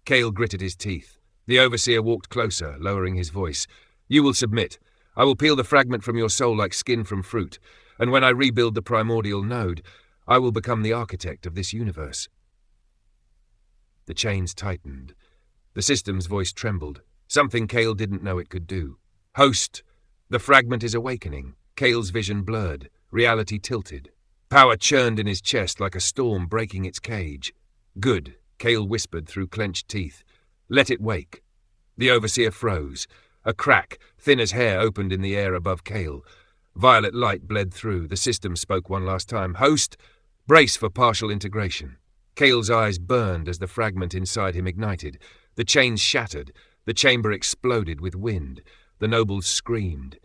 Cale gritted his teeth. The Overseer walked closer, lowering his voice. You will submit. I will peel the fragment from your soul like skin from fruit, and when I rebuild the primordial node, I will become the architect of this universe. The chains tightened. The system's voice trembled. Something Cale didn't know it could do. Host! The fragment is awakening. Cale's vision blurred. Reality tilted. Power churned in his chest like a storm breaking its cage. Good, Cale whispered through clenched teeth. Let it wake. The Overseer froze. A crack, thin as hair, opened in the air above Cale. Violet light bled through. The system spoke one last time. Host! Brace for partial integration. Cale's eyes burned as the fragment inside him ignited. The chains shattered. The chamber exploded with wind. The nobles screamed.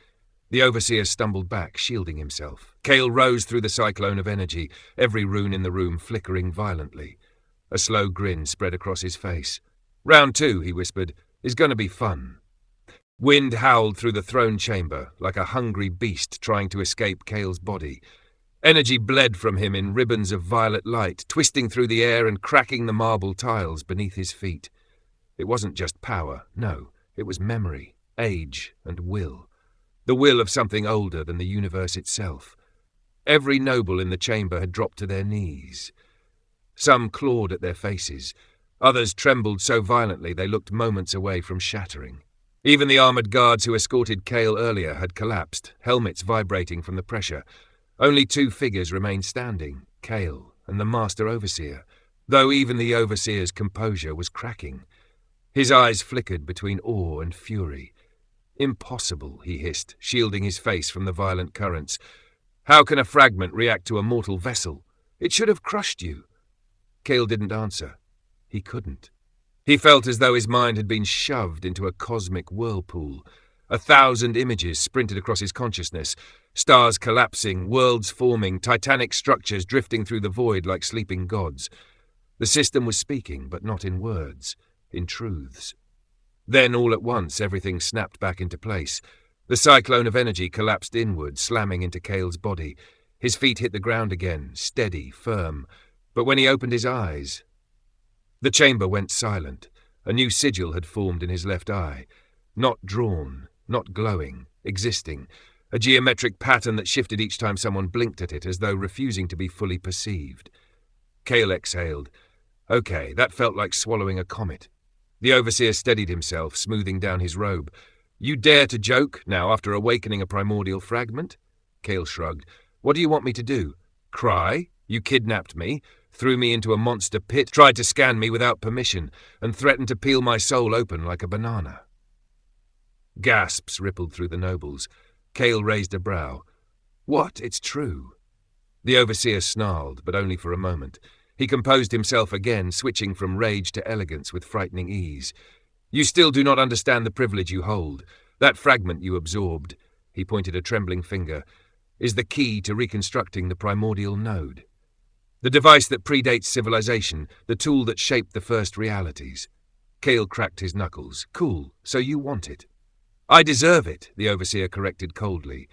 The Overseer stumbled back, shielding himself. Cale rose through the cyclone of energy, every rune in the room flickering violently. A slow grin spread across his face. Round 2, he whispered, is going to be fun. Wind howled through the throne chamber, like a hungry beast trying to escape Cale's body. Energy bled from him in ribbons of violet light, twisting through the air and cracking the marble tiles beneath his feet. It wasn't just power, no. It was memory, age, and will. The will of something older than the universe itself. Every noble in the chamber had dropped to their knees. Some clawed at their faces. Others trembled so violently they looked moments away from shattering. Even the armoured guards who escorted Cale earlier had collapsed, helmets vibrating from the pressure. Only 2 figures remained standing, Cale and the Master Overseer, though even the Overseer's composure was cracking. His eyes flickered between awe and fury. Impossible, he hissed, shielding his face from the violent currents. How can a fragment react to a mortal vessel? It should have crushed you. Cale didn't answer. He couldn't. He felt as though his mind had been shoved into a cosmic whirlpool. 1,000 images sprinted across his consciousness, stars collapsing, worlds forming, titanic structures drifting through the void like sleeping gods. The system was speaking, but not in words, in truths. Then, all at once, everything snapped back into place. The cyclone of energy collapsed inward, slamming into Cale's body. His feet hit the ground again, steady, firm. But when he opened his eyes, the chamber went silent. A new sigil had formed in his left eye. Not drawn, not glowing, existing. A geometric pattern that shifted each time someone blinked at it, as though refusing to be fully perceived. Cale exhaled. Okay, that felt like swallowing a comet. The overseer steadied himself, smoothing down his robe. You dare to joke, now after awakening a primordial fragment? Kale shrugged. What do you want me to do? Cry? You kidnapped me, threw me into a monster pit, tried to scan me without permission, and threatened to peel my soul open like a banana. Gasps rippled through the nobles. Kale raised a brow. What? It's true. The overseer snarled, but only for a moment. He composed himself again, switching from rage to elegance with frightening ease. You still do not understand the privilege you hold. That fragment you absorbed, he pointed a trembling finger, is the key to reconstructing the primordial node. The device that predates civilization, the tool that shaped the first realities. Kale cracked his knuckles. Cool, so you want it. I deserve it, the overseer corrected coldly.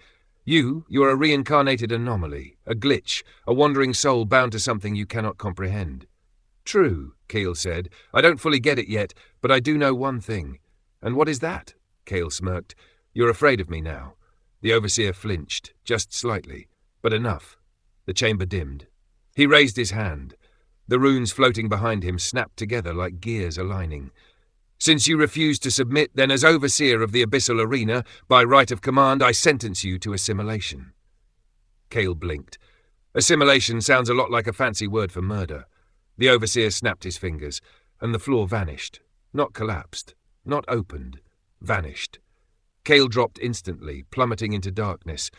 You're a reincarnated anomaly, a glitch, a wandering soul bound to something you cannot comprehend. True, Kale said. I don't fully get it yet, but I do know one thing. And what is that? Kale smirked. You're afraid of me now. The overseer flinched, just slightly, but enough. The chamber dimmed. He raised his hand. The runes floating behind him snapped together like gears aligning. Since you refuse to submit, then as overseer of the abyssal arena, by right of command, I sentence you to assimilation. Kale blinked. Assimilation sounds a lot like a fancy word for murder. The overseer snapped his fingers, and the floor vanished. Not collapsed, not opened, vanished. Kale dropped instantly, plummeting into darkness.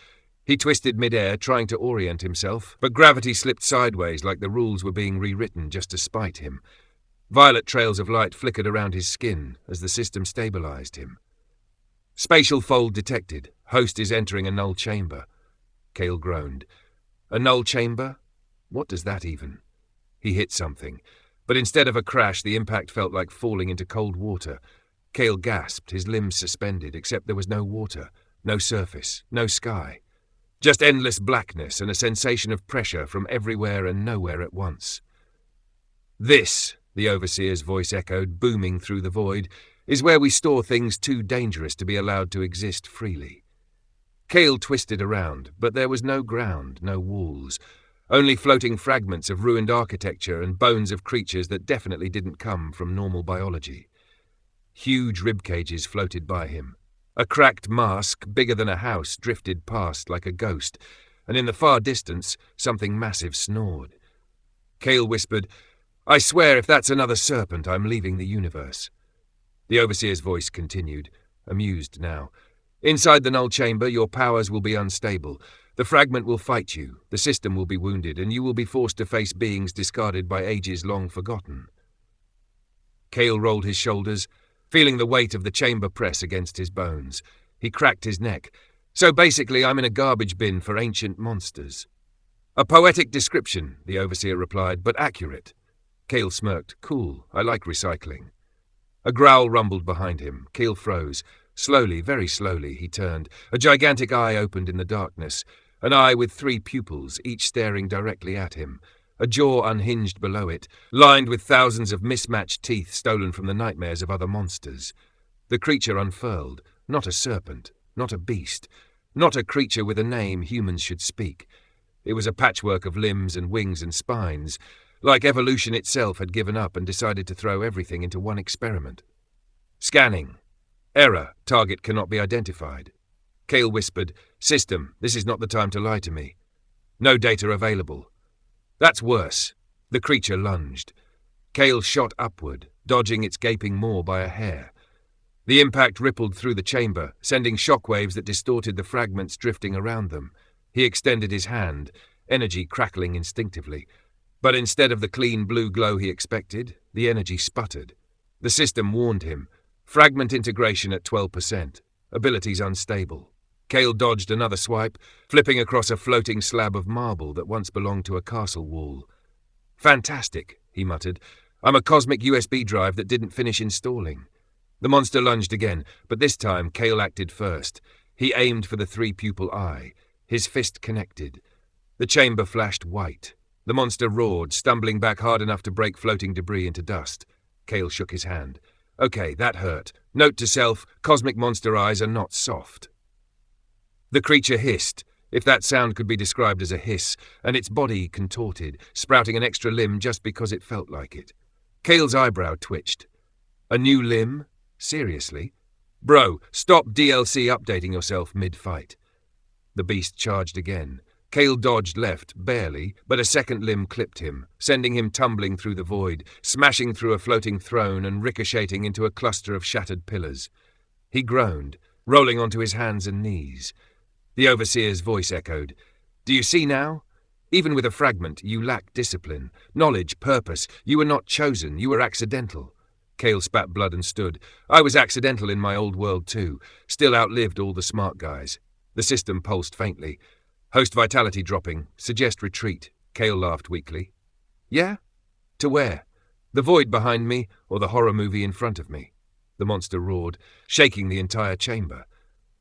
He twisted mid-air, trying to orient himself, but gravity slipped sideways like the rules were being rewritten just to spite him. Violet trails of light flickered around his skin as the system stabilized him. Spatial fold detected. Host is entering a null chamber. Kale groaned. A null chamber? What does that even? He hit something, but instead of a crash, the impact felt like falling into cold water. Kale gasped, his limbs suspended, except there was no water, no surface, no sky. Just endless blackness and a sensation of pressure from everywhere and nowhere at once. This, the overseer's voice echoed, booming through the void, is where we store things too dangerous to be allowed to exist freely. Kale twisted around, but there was no ground, no walls, only floating fragments of ruined architecture and bones of creatures that definitely didn't come from normal biology. Huge rib cages floated by him. A cracked mask, bigger than a house, drifted past like a ghost, and in the far distance, something massive snored. Kale whispered, I swear if that's another serpent, I'm leaving the universe. The overseer's voice continued, amused now. Inside the null chamber, your powers will be unstable. The fragment will fight you, the system will be wounded, and you will be forced to face beings discarded by ages long forgotten. Kale rolled his shoulders, feeling the weight of the chamber press against his bones. He cracked his neck. So basically, I'm in a garbage bin for ancient monsters. A poetic description, the overseer replied, but accurate. Kale smirked. Cool, I like recycling. A growl rumbled behind him. Kale froze. Slowly, very slowly, he turned. A gigantic eye opened in the darkness. An eye with 3 pupils, each staring directly at him. A jaw unhinged below it, lined with thousands of mismatched teeth stolen from the nightmares of other monsters. The creature unfurled. Not a serpent. Not a beast. Not a creature with a name humans should speak. It was a patchwork of limbs and wings and spines, like evolution itself had given up and decided to throw everything into one experiment. Scanning. Error. Target cannot be identified. Kale whispered, System, this is not the time to lie to me. No data available. That's worse. The creature lunged. Kale shot upward, dodging its gaping maw by a hair. The impact rippled through the chamber, sending shockwaves that distorted the fragments drifting around them. He extended his hand, energy crackling instinctively. But instead of the clean blue glow he expected, the energy sputtered. The system warned him. Fragment integration at 12%. Abilities unstable. Kale dodged another swipe, flipping across a floating slab of marble that once belonged to a castle wall. Fantastic, he muttered. I'm a cosmic USB drive that didn't finish installing. The monster lunged again, but this time Kale acted first. He aimed for the 3-pupil eye. His fist connected. The chamber flashed white. The monster roared, stumbling back hard enough to break floating debris into dust. Kale shook his hand. Okay, that hurt. Note to self, cosmic monster eyes are not soft. The creature hissed, if that sound could be described as a hiss, and its body contorted, sprouting an extra limb just because it felt like it. Kale's eyebrow twitched. A new limb? Seriously? Bro, stop DLC updating yourself mid-fight. The beast charged again. Kale dodged left, barely, but a second limb clipped him, sending him tumbling through the void, smashing through a floating throne and ricocheting into a cluster of shattered pillars. He groaned, rolling onto his hands and knees. The Overseer's voice echoed, "Do you see now? Even with a fragment, you lack discipline, knowledge, purpose. You were not chosen, you were accidental." Kale spat blood and stood. "I was accidental in my old world too, still outlived all the smart guys." The system pulsed faintly. Host vitality dropping. Suggest retreat. Kale laughed weakly. Yeah? To where? The void behind me or the horror movie in front of me? The monster roared, shaking the entire chamber.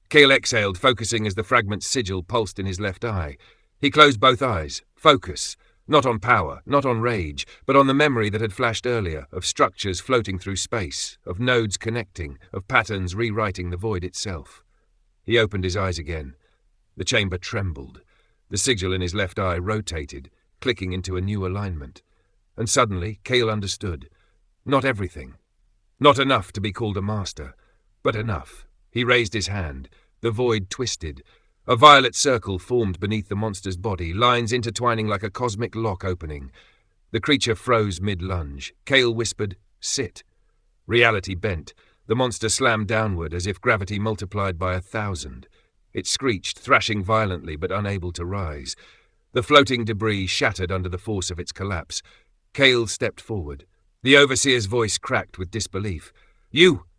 Kale exhaled, focusing as the fragment's sigil pulsed in his left eye. He closed both eyes. Focus. Not on power, not on rage, but on the memory that had flashed earlier, of structures floating through space, of nodes connecting, of patterns rewriting the void itself. He opened his eyes again. The chamber trembled. The sigil in his left eye rotated, clicking into a new alignment. And suddenly, Kale understood. Not everything. Not enough to be called a master, but enough. He raised his hand. The void twisted. A violet circle formed beneath the monster's body, lines intertwining like a cosmic lock opening. The creature froze mid-lunge. Kale whispered, "Sit." Reality bent. The monster slammed downward as if gravity multiplied by 1,000. It screeched, thrashing violently but unable to rise. The floating debris shattered under the force of its collapse. Kale stepped forward. The Overseer's voice cracked with disbelief.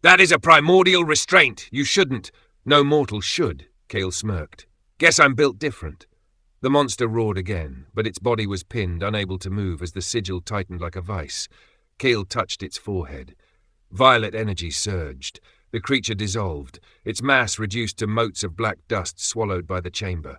That is a primordial restraint. You shouldn't." "No mortal should," Kale smirked. "Guess I'm built different." The monster roared again, but its body was pinned, unable to move as the sigil tightened like a vice. Kale touched its forehead. Violet energy surged. The creature dissolved, its mass reduced to motes of black dust swallowed by the chamber.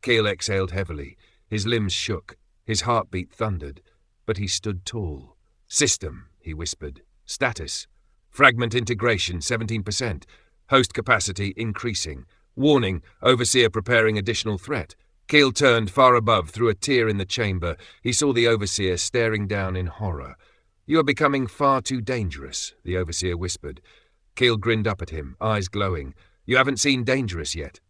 Kale exhaled heavily. His limbs shook. His heartbeat thundered. But he stood tall. "System," he whispered. "Status. Fragment integration, 17%. Host capacity increasing. Warning, Overseer preparing additional threat." Kale turned far above through a tear in the chamber. He saw the Overseer staring down in horror. "You are becoming far too dangerous," the Overseer whispered. Kale grinned up at him, eyes glowing. "You haven't seen dangerous yet."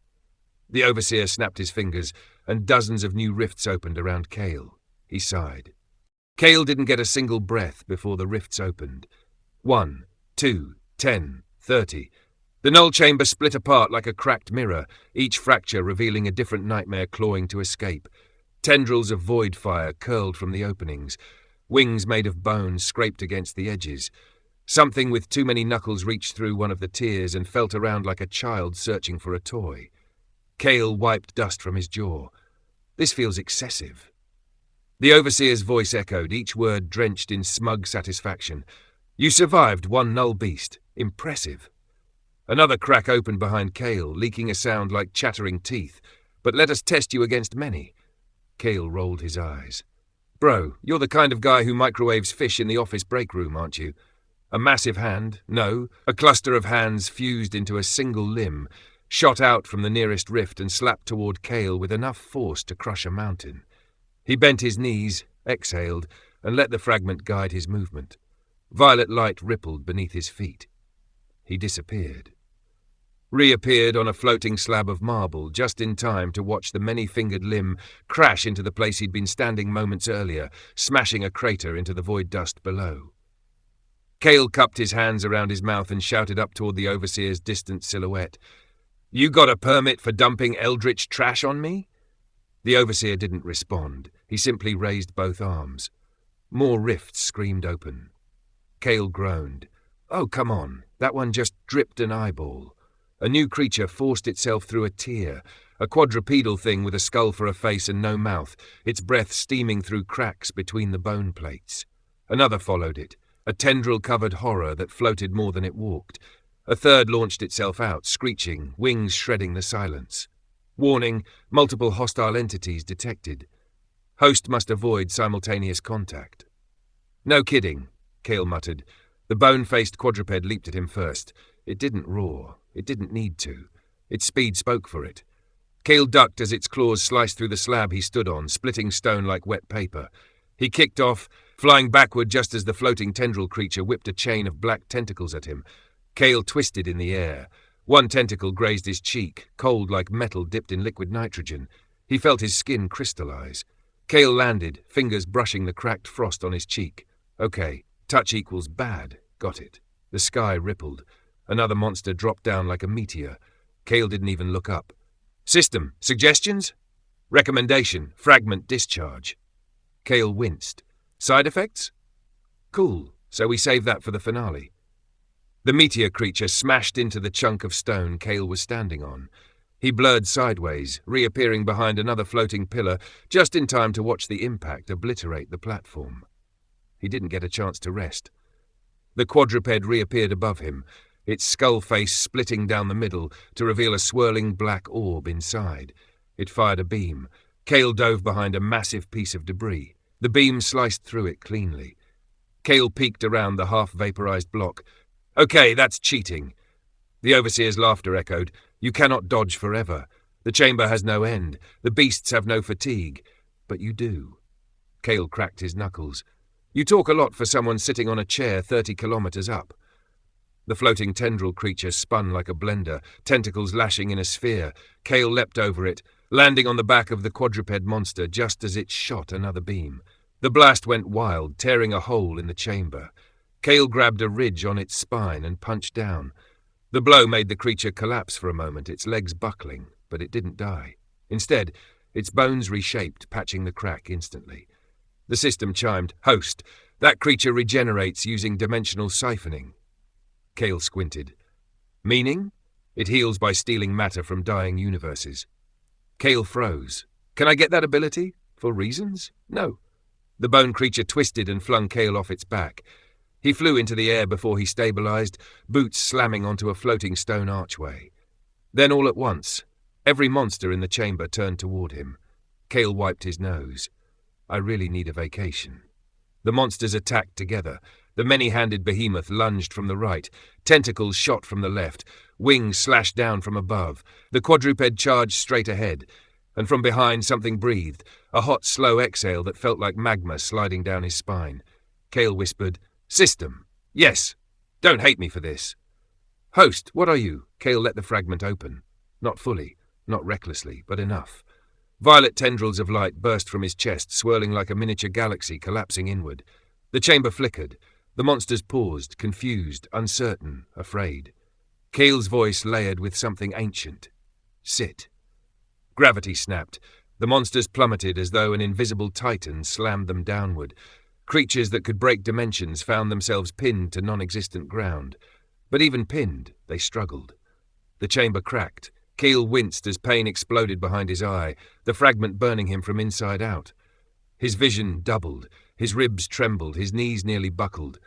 The Overseer snapped his fingers, and dozens of new rifts opened around Kale. He sighed. Kale didn't get a single breath before the rifts opened. 1, 2, 10, 30. The null chamber split apart like a cracked mirror, each fracture revealing a different nightmare clawing to escape. Tendrils of void fire curled from the openings. Wings made of bone scraped against the edges. Something with too many knuckles reached through one of the tiers and felt around like a child searching for a toy. Kale wiped dust from his jaw. "This feels excessive." The Overseer's voice echoed, each word drenched in smug satisfaction. "You survived one null beast. Impressive." Another crack opened behind Kale, leaking a sound like chattering teeth. "But let us test you against many." Kale rolled his eyes. "Bro, you're the kind of guy who microwaves fish in the office break room, aren't you?" A massive hand, no, a cluster of hands fused into a single limb, shot out from the nearest rift and slapped toward Kale with enough force to crush a mountain. He bent his knees, exhaled, and let the fragment guide his movement. Violet light rippled beneath his feet. He disappeared. Reappeared on a floating slab of marble, just in time to watch the many-fingered limb crash into the place he'd been standing moments earlier, smashing a crater into the void dust below. Kale cupped his hands around his mouth and shouted up toward the Overseer's distant silhouette. "You got a permit for dumping eldritch trash on me?" The Overseer didn't respond. He simply raised both arms. More rifts screamed open. Kale groaned. "Oh, come on. That one just dripped an eyeball." A new creature forced itself through a tear, a quadrupedal thing with a skull for a face and no mouth, its breath steaming through cracks between the bone plates. Another followed it, a tendril-covered horror that floated more than it walked. A third launched itself out, screeching, wings shredding the silence. Warning, multiple hostile entities detected. Host must avoid simultaneous contact. "No kidding," Kale muttered. The bone-faced quadruped leaped at him first. It didn't roar. It didn't need to. Its speed spoke for it. Kale ducked as its claws sliced through the slab he stood on, splitting stone like wet paper. He kicked off, flying backward just as the floating tendril creature whipped a chain of black tentacles at him. Cale twisted in the air. One tentacle grazed his cheek, cold like metal dipped in liquid nitrogen. He felt his skin crystallize. Cale landed, fingers brushing the cracked frost on his cheek. Okay, touch equals bad. Got it. The sky rippled. Another monster dropped down like a meteor. Cale didn't even look up. System, suggestions? Recommendation, fragment discharge. Cale winced. Side effects? Cool, so we save that for the finale. The meteor creature smashed into the chunk of stone Cale was standing on. He blurred sideways, reappearing behind another floating pillar, just in time to watch the impact obliterate the platform. He didn't get a chance to rest. The quadruped reappeared above him, its skull face splitting down the middle to reveal a swirling black orb inside. It fired a beam. Cale dove behind a massive piece of debris. The beam sliced through it cleanly. Cale peeked around the half-vaporized block. Okay, that's cheating. The Overseer's laughter echoed. You cannot dodge forever. The chamber has no end. The beasts have no fatigue. But you do. Cale cracked his knuckles. You talk a lot for someone sitting on a chair 30 kilometers up. The floating tendril creature spun like a blender, tentacles lashing in a sphere. Cale leapt over it, landing on the back of the quadruped monster just as it shot another beam. The blast went wild, tearing a hole in the chamber. Cale grabbed a ridge on its spine and punched down. The blow made the creature collapse for a moment, its legs buckling, but it didn't die. Instead, its bones reshaped, patching the crack instantly. The system chimed, Host, that creature regenerates using dimensional siphoning. Cale squinted. Meaning? It heals by stealing matter from dying universes. Cale froze. Can I get that ability? For reasons? No. The bone creature twisted and flung Cale off its back. He flew into the air before he stabilized, boots slamming onto a floating stone archway. Then all at once, every monster in the chamber turned toward him. Cale wiped his nose. I really need a vacation. The monsters attacked together. The many-handed behemoth lunged from the right, tentacles shot from the left, wings slashed down from above. The quadruped charged straight ahead, and from behind something breathed, a hot, slow exhale that felt like magma sliding down his spine. Cale whispered, System. Yes. Don't hate me for this. Host, what are you? Cale let the fragment open. Not fully, not recklessly, but enough. Violet tendrils of light burst from his chest, swirling like a miniature galaxy collapsing inward. The chamber flickered. The monsters paused, confused, uncertain, afraid. Cale's voice layered with something ancient. Sit. Gravity snapped. The monsters plummeted as though an invisible titan slammed them downward. Creatures that could break dimensions found themselves pinned to non-existent ground. But even pinned, they struggled. The chamber cracked. Cale winced as pain exploded behind his eye, the fragment burning him from inside out. His vision doubled. His ribs trembled. His knees nearly buckled.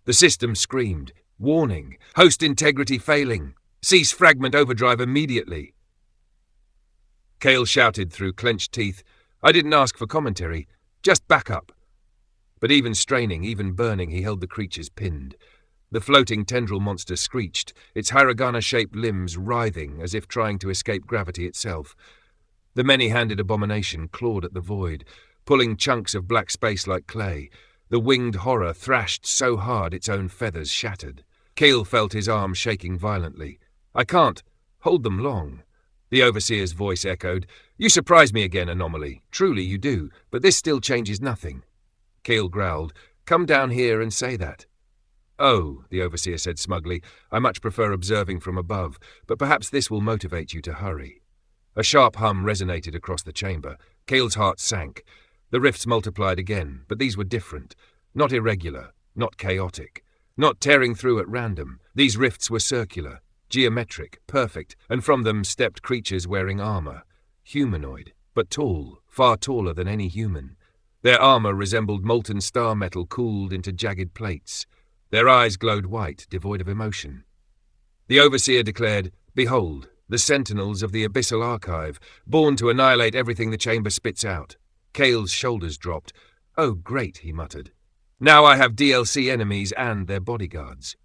The system screamed. Warning! Host integrity failing! Cease fragment overdrive immediately! Cale shouted through clenched teeth. I didn't ask for commentary. Just back up. But even straining, even burning, he held the creatures pinned. The floating tendril monster screeched, its hiragana-shaped limbs writhing as if trying to escape gravity itself. The many-handed abomination clawed at the void, pulling chunks of black space like clay. The winged horror thrashed so hard its own feathers shattered. Cale felt his arm shaking violently. I can't. Hold them long. The Overseer's voice echoed. You surprise me again, Anomaly. Truly you do, but this still changes nothing. Cale growled. Come down here and say that. Oh, the Overseer said smugly, I much prefer observing from above, but perhaps this will motivate you to hurry. A sharp hum resonated across the chamber. Cale's heart sank. The rifts multiplied again, but these were different. Not irregular, not chaotic, not tearing through at random. These rifts were circular, geometric, perfect, and from them stepped creatures wearing armor. Humanoid, but tall, far taller than any human. Their armor resembled molten star metal cooled into jagged plates. Their eyes glowed white, devoid of emotion. The Overseer declared, Behold, the sentinels of the Abyssal Archive, born to annihilate everything the chamber spits out. Cale's shoulders dropped. Oh, great, he muttered. Now I have DLC enemies and their bodyguards.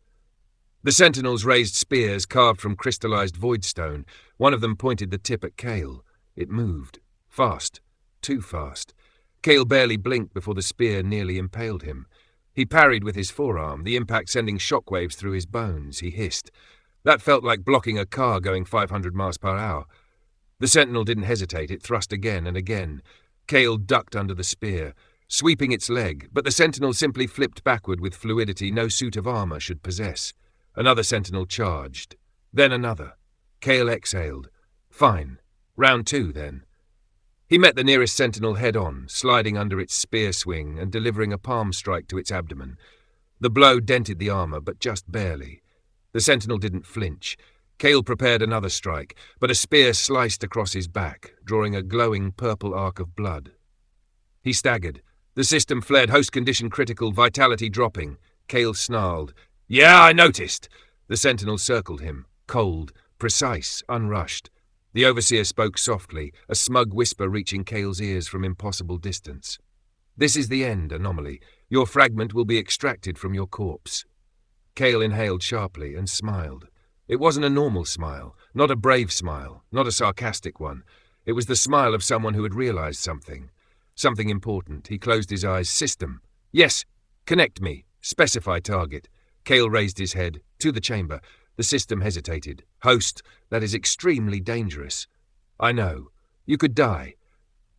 The sentinels raised spears carved from crystallized voidstone. One of them pointed the tip at Cale. It moved. Fast. Too fast. Kale barely blinked before the spear nearly impaled him. He parried with his forearm, the impact sending shockwaves through his bones. He hissed. That felt like blocking a car going 500 miles per hour. The sentinel didn't hesitate. It thrust again and again. Kale ducked under the spear, sweeping its leg, but the sentinel simply flipped backward with fluidity no suit of armor should possess. Another sentinel charged. Then another. Kale exhaled. Fine. Round 2, then. He met the nearest sentinel head-on, sliding under its spear swing and delivering a palm strike to its abdomen. The blow dented the armor, but just barely. The sentinel didn't flinch. Kale prepared another strike, but a spear sliced across his back, drawing a glowing purple arc of blood. He staggered. The system flared, host condition critical, vitality dropping. Kale snarled. "Yeah, I noticed." The sentinel circled him, cold, precise, unrushed. The overseer spoke softly, a smug whisper reaching Kale's ears from impossible distance. "This is the end, Anomaly. Your fragment will be extracted from your corpse." Kale inhaled sharply and smiled. It wasn't a normal smile, not a brave smile, not a sarcastic one. It was the smile of someone who had realized something. Something important. He closed his eyes. "System. Yes. Connect me. Specify target." Kale raised his head. "To the chamber." The system hesitated. "Host, that is extremely dangerous." "I know. You could die."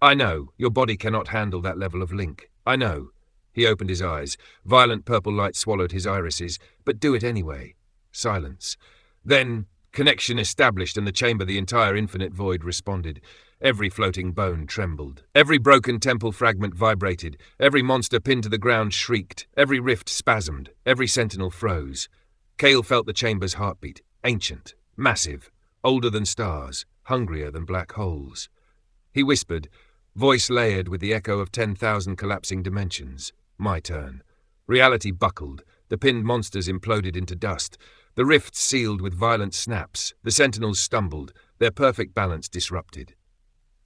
"I know. Your body cannot handle that level of link." "I know." He opened his eyes. Violent purple light swallowed his irises. "But do it anyway." Silence. Then, connection established, and the chamber, the entire infinite void, responded. Every floating bone trembled. Every broken temple fragment vibrated. Every monster pinned to the ground shrieked. Every rift spasmed. Every sentinel froze. Kale felt the chamber's heartbeat. Ancient. Massive. Older than stars. Hungrier than black holes. He whispered, voice layered with the echo of 10,000 collapsing dimensions. My turn. Reality buckled. The pinned monsters imploded into dust. The rifts sealed with violent snaps. The sentinels stumbled, their perfect balance disrupted.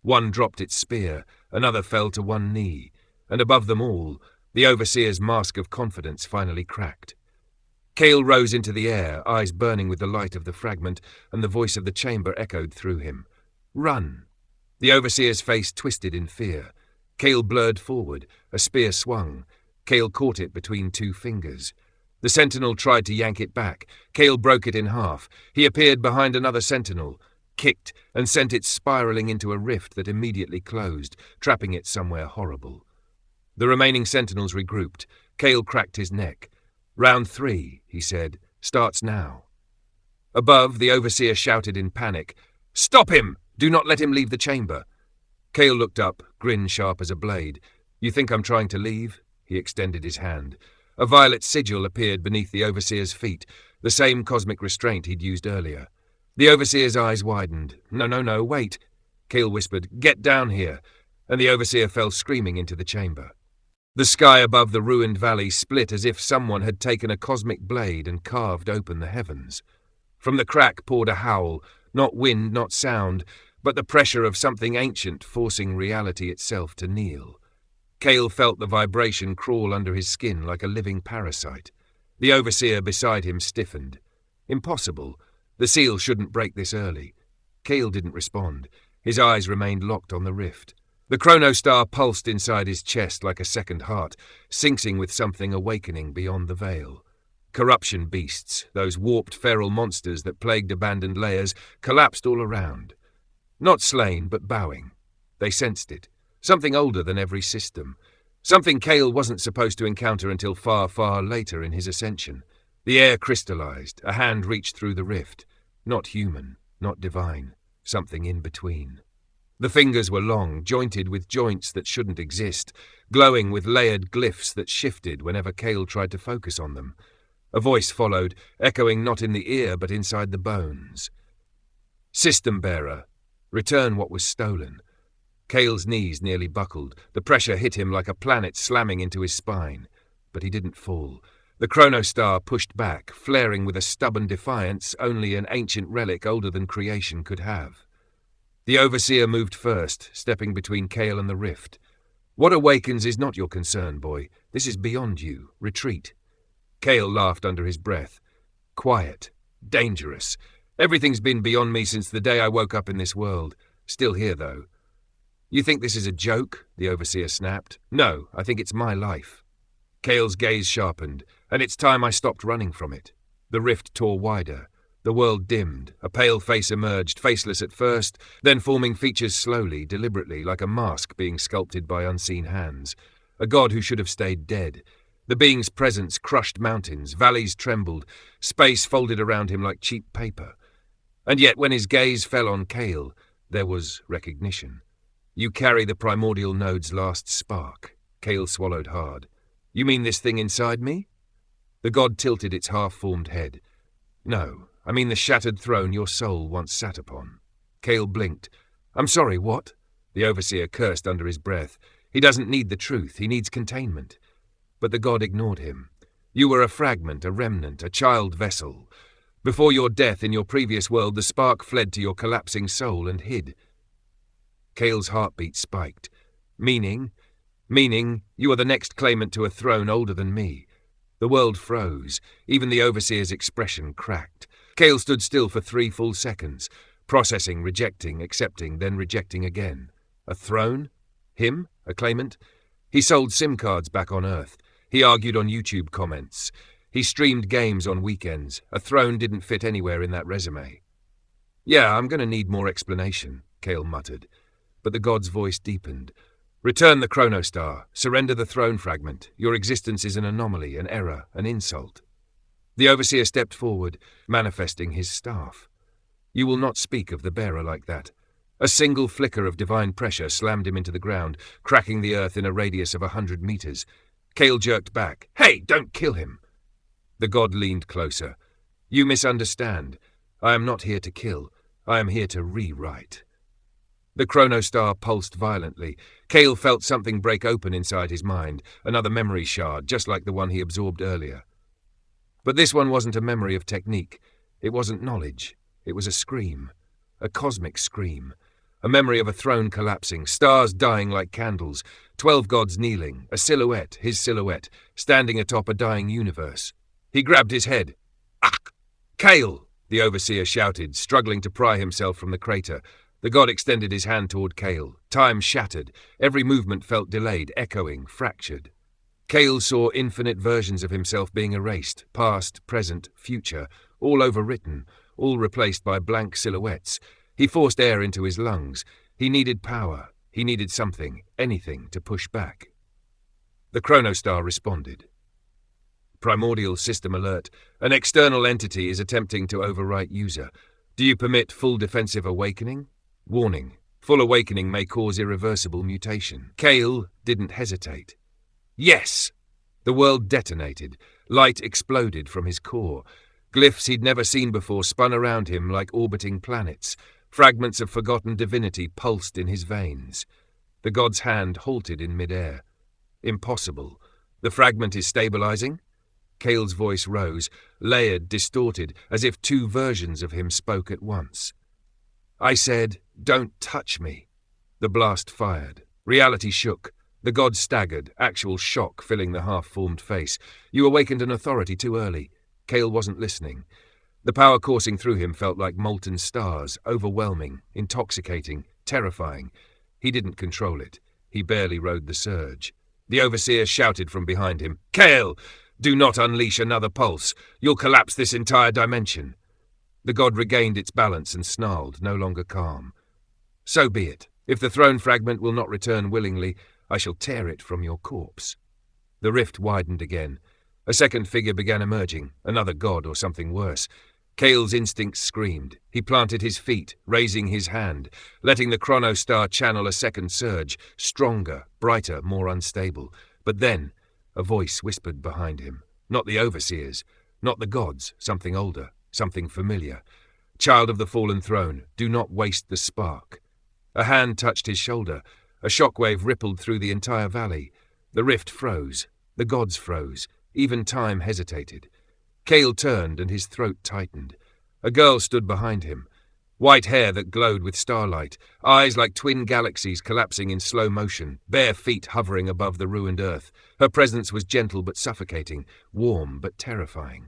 One dropped its spear, another fell to one knee, and above them all, the overseer's mask of confidence finally cracked. Kale rose into the air, eyes burning with the light of the fragment, and the voice of the chamber echoed through him. Run! The overseer's face twisted in fear. Kale blurred forward, a spear swung. Kale caught it between two fingers. The sentinel tried to yank it back. Kale broke it in half. He appeared behind another sentinel, kicked, and sent it spiraling into a rift that immediately closed, trapping it somewhere horrible. The remaining sentinels regrouped. Kale cracked his neck. Round 3, he said, starts now. Above, the overseer shouted in panic, Stop him! Do not let him leave the chamber. Kale looked up, grin sharp as a blade. You think I'm trying to leave? He extended his hand. A violet sigil appeared beneath the overseer's feet, the same cosmic restraint he'd used earlier. The overseer's eyes widened. No, wait. Kale whispered, Get down here, and the overseer fell screaming into the chamber. The sky above the ruined valley split as if someone had taken a cosmic blade and carved open the heavens. From the crack poured a howl, not wind, not sound, but the pressure of something ancient forcing reality itself to kneel. Kale felt the vibration crawl under his skin like a living parasite. The overseer beside him stiffened. Impossible. The seal shouldn't break this early. Kale didn't respond. His eyes remained locked on the rift. The chronostar pulsed inside his chest like a second heart, syncing with something awakening beyond the veil. Corruption beasts, those warped feral monsters that plagued abandoned layers, collapsed all around. Not slain, but bowing. They sensed it. Something older than every system. Something Kale wasn't supposed to encounter until far, far later in his ascension. The air crystallized. A hand reached through the rift. Not human, not divine. Something in between. The fingers were long, jointed with joints that shouldn't exist, glowing with layered glyphs that shifted whenever Kale tried to focus on them. A voice followed, echoing not in the ear but inside the bones. System bearer, return what was stolen. Kale's knees nearly buckled. The pressure hit him like a planet slamming into his spine. But he didn't fall. The chronostar pushed back, flaring with a stubborn defiance only an ancient relic older than creation could have. The overseer moved first, stepping between Kale and the rift. What awakens is not your concern, boy. This is beyond you. Retreat. Kale laughed under his breath. Quiet. Dangerous. Everything's been beyond me since the day I woke up in this world. Still here, though. You think this is a joke? The overseer snapped. No, I think it's my life. Cale's gaze sharpened, and it's time I stopped running from it. The rift tore wider. The world dimmed. A pale face emerged, faceless at first, then forming features slowly, deliberately, like a mask being sculpted by unseen hands. A god who should have stayed dead. The being's presence crushed mountains, valleys trembled, space folded around him like cheap paper. And yet when his gaze fell on Cale, there was recognition. You carry the primordial node's last spark. Cale swallowed hard. You mean this thing inside me? The god tilted its half-formed head. No, I mean the shattered throne your soul once sat upon. Cale blinked. I'm sorry, what? The overseer cursed under his breath. He doesn't need the truth, he needs containment. But the god ignored him. You were a fragment, a remnant, a child vessel. Before your death in your previous world, the spark fled to your collapsing soul and hid. Cale's heartbeat spiked. Meaning, you are the next claimant to a throne older than me. The world froze. Even the overseer's expression cracked. Cale stood still for 3 full seconds, processing, rejecting, accepting, then rejecting again. A throne? Him? A claimant? He sold SIM cards back on Earth. He argued on YouTube comments. He streamed games on weekends. A throne didn't fit anywhere in that resume. Yeah, I'm going to need more explanation, Cale muttered. But the god's voice deepened. Return the chronostar. Surrender the throne fragment. Your existence is an anomaly, an error, an insult. The overseer stepped forward, manifesting his staff. You will not speak of the bearer like that. A single flicker of divine pressure slammed him into the ground, cracking the earth in a radius of 100 meters. Cale jerked back. Hey, don't kill him! The god leaned closer. You misunderstand. I am not here to kill. I am here to rewrite. The chronostar pulsed violently. Cale felt something break open inside his mind, another memory shard, just like the one he absorbed earlier. But this one wasn't a memory of technique. It wasn't knowledge. It was a scream. A cosmic scream. A memory of a throne collapsing, stars dying like candles, 12 gods kneeling, a silhouette, his silhouette, standing atop a dying universe. He grabbed his head. Ach! Cale! The overseer shouted, struggling to pry himself from the crater. The god extended his hand toward Cale. Time shattered. Every movement felt delayed, echoing, fractured. Cale saw infinite versions of himself being erased, past, present, future, all overwritten, all replaced by blank silhouettes. He forced air into his lungs. He needed power. He needed something, anything, to push back. The chronostar responded. Primordial system alert. An external entity is attempting to overwrite user. Do you permit full defensive awakening? Warning. Full awakening may cause irreversible mutation. Cale didn't hesitate. Yes! The world detonated. Light exploded from his core. Glyphs he'd never seen before spun around him like orbiting planets. Fragments of forgotten divinity pulsed in his veins. The god's hand halted in midair. Impossible. The fragment is stabilizing? Cale's voice rose, layered, distorted, as if 2 versions of him spoke at once. I said, don't touch me. The blast fired. Reality shook. The god staggered, actual shock filling the half-formed face. You awakened an authority too early. Cale wasn't listening. The power coursing through him felt like molten stars, overwhelming, intoxicating, terrifying. He didn't control it. He barely rode the surge. The overseer shouted from behind him, Cale! Do not unleash another pulse. You'll collapse this entire dimension. The god regained its balance and snarled, no longer calm. So be it. If the throne fragment will not return willingly, I shall tear it from your corpse. The rift widened again. A second figure began emerging, another god or something worse. Cale's instincts screamed. He planted his feet, raising his hand, letting the chronostar channel a second surge, stronger, brighter, more unstable. But then, a voice whispered behind him. Not the overseers, not the gods, something older, something familiar. Child of the fallen throne, do not waste the spark. A hand touched his shoulder. A shockwave rippled through the entire valley. The rift froze. The gods froze. Even time hesitated. Cale turned and his throat tightened. A girl stood behind him. White hair that glowed with starlight, eyes like twin galaxies collapsing in slow motion, bare feet hovering above the ruined earth. Her presence was gentle but suffocating, warm but terrifying.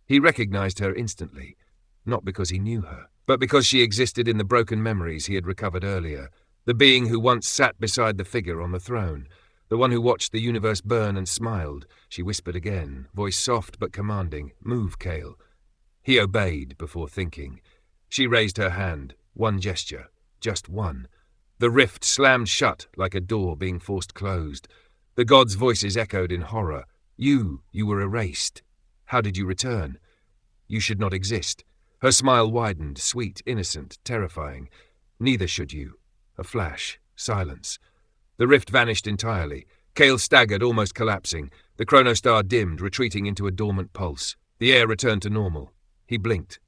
He recognized her instantly, not because he knew her, but because she existed in the broken memories he had recovered earlier. The being who once sat beside the figure on the throne. The one who watched the universe burn and smiled. She whispered again, voice soft but commanding, "Move, Kale." He obeyed before thinking. She raised her hand, one gesture, just one. The rift slammed shut like a door being forced closed. The gods' voices echoed in horror. You were erased. How did you return? You should not exist. Her smile widened, sweet, innocent, terrifying. Neither should you. A flash, silence. The rift vanished entirely. Kale staggered, almost collapsing. The chronostar dimmed, retreating into a dormant pulse. The air returned to normal. He blinked.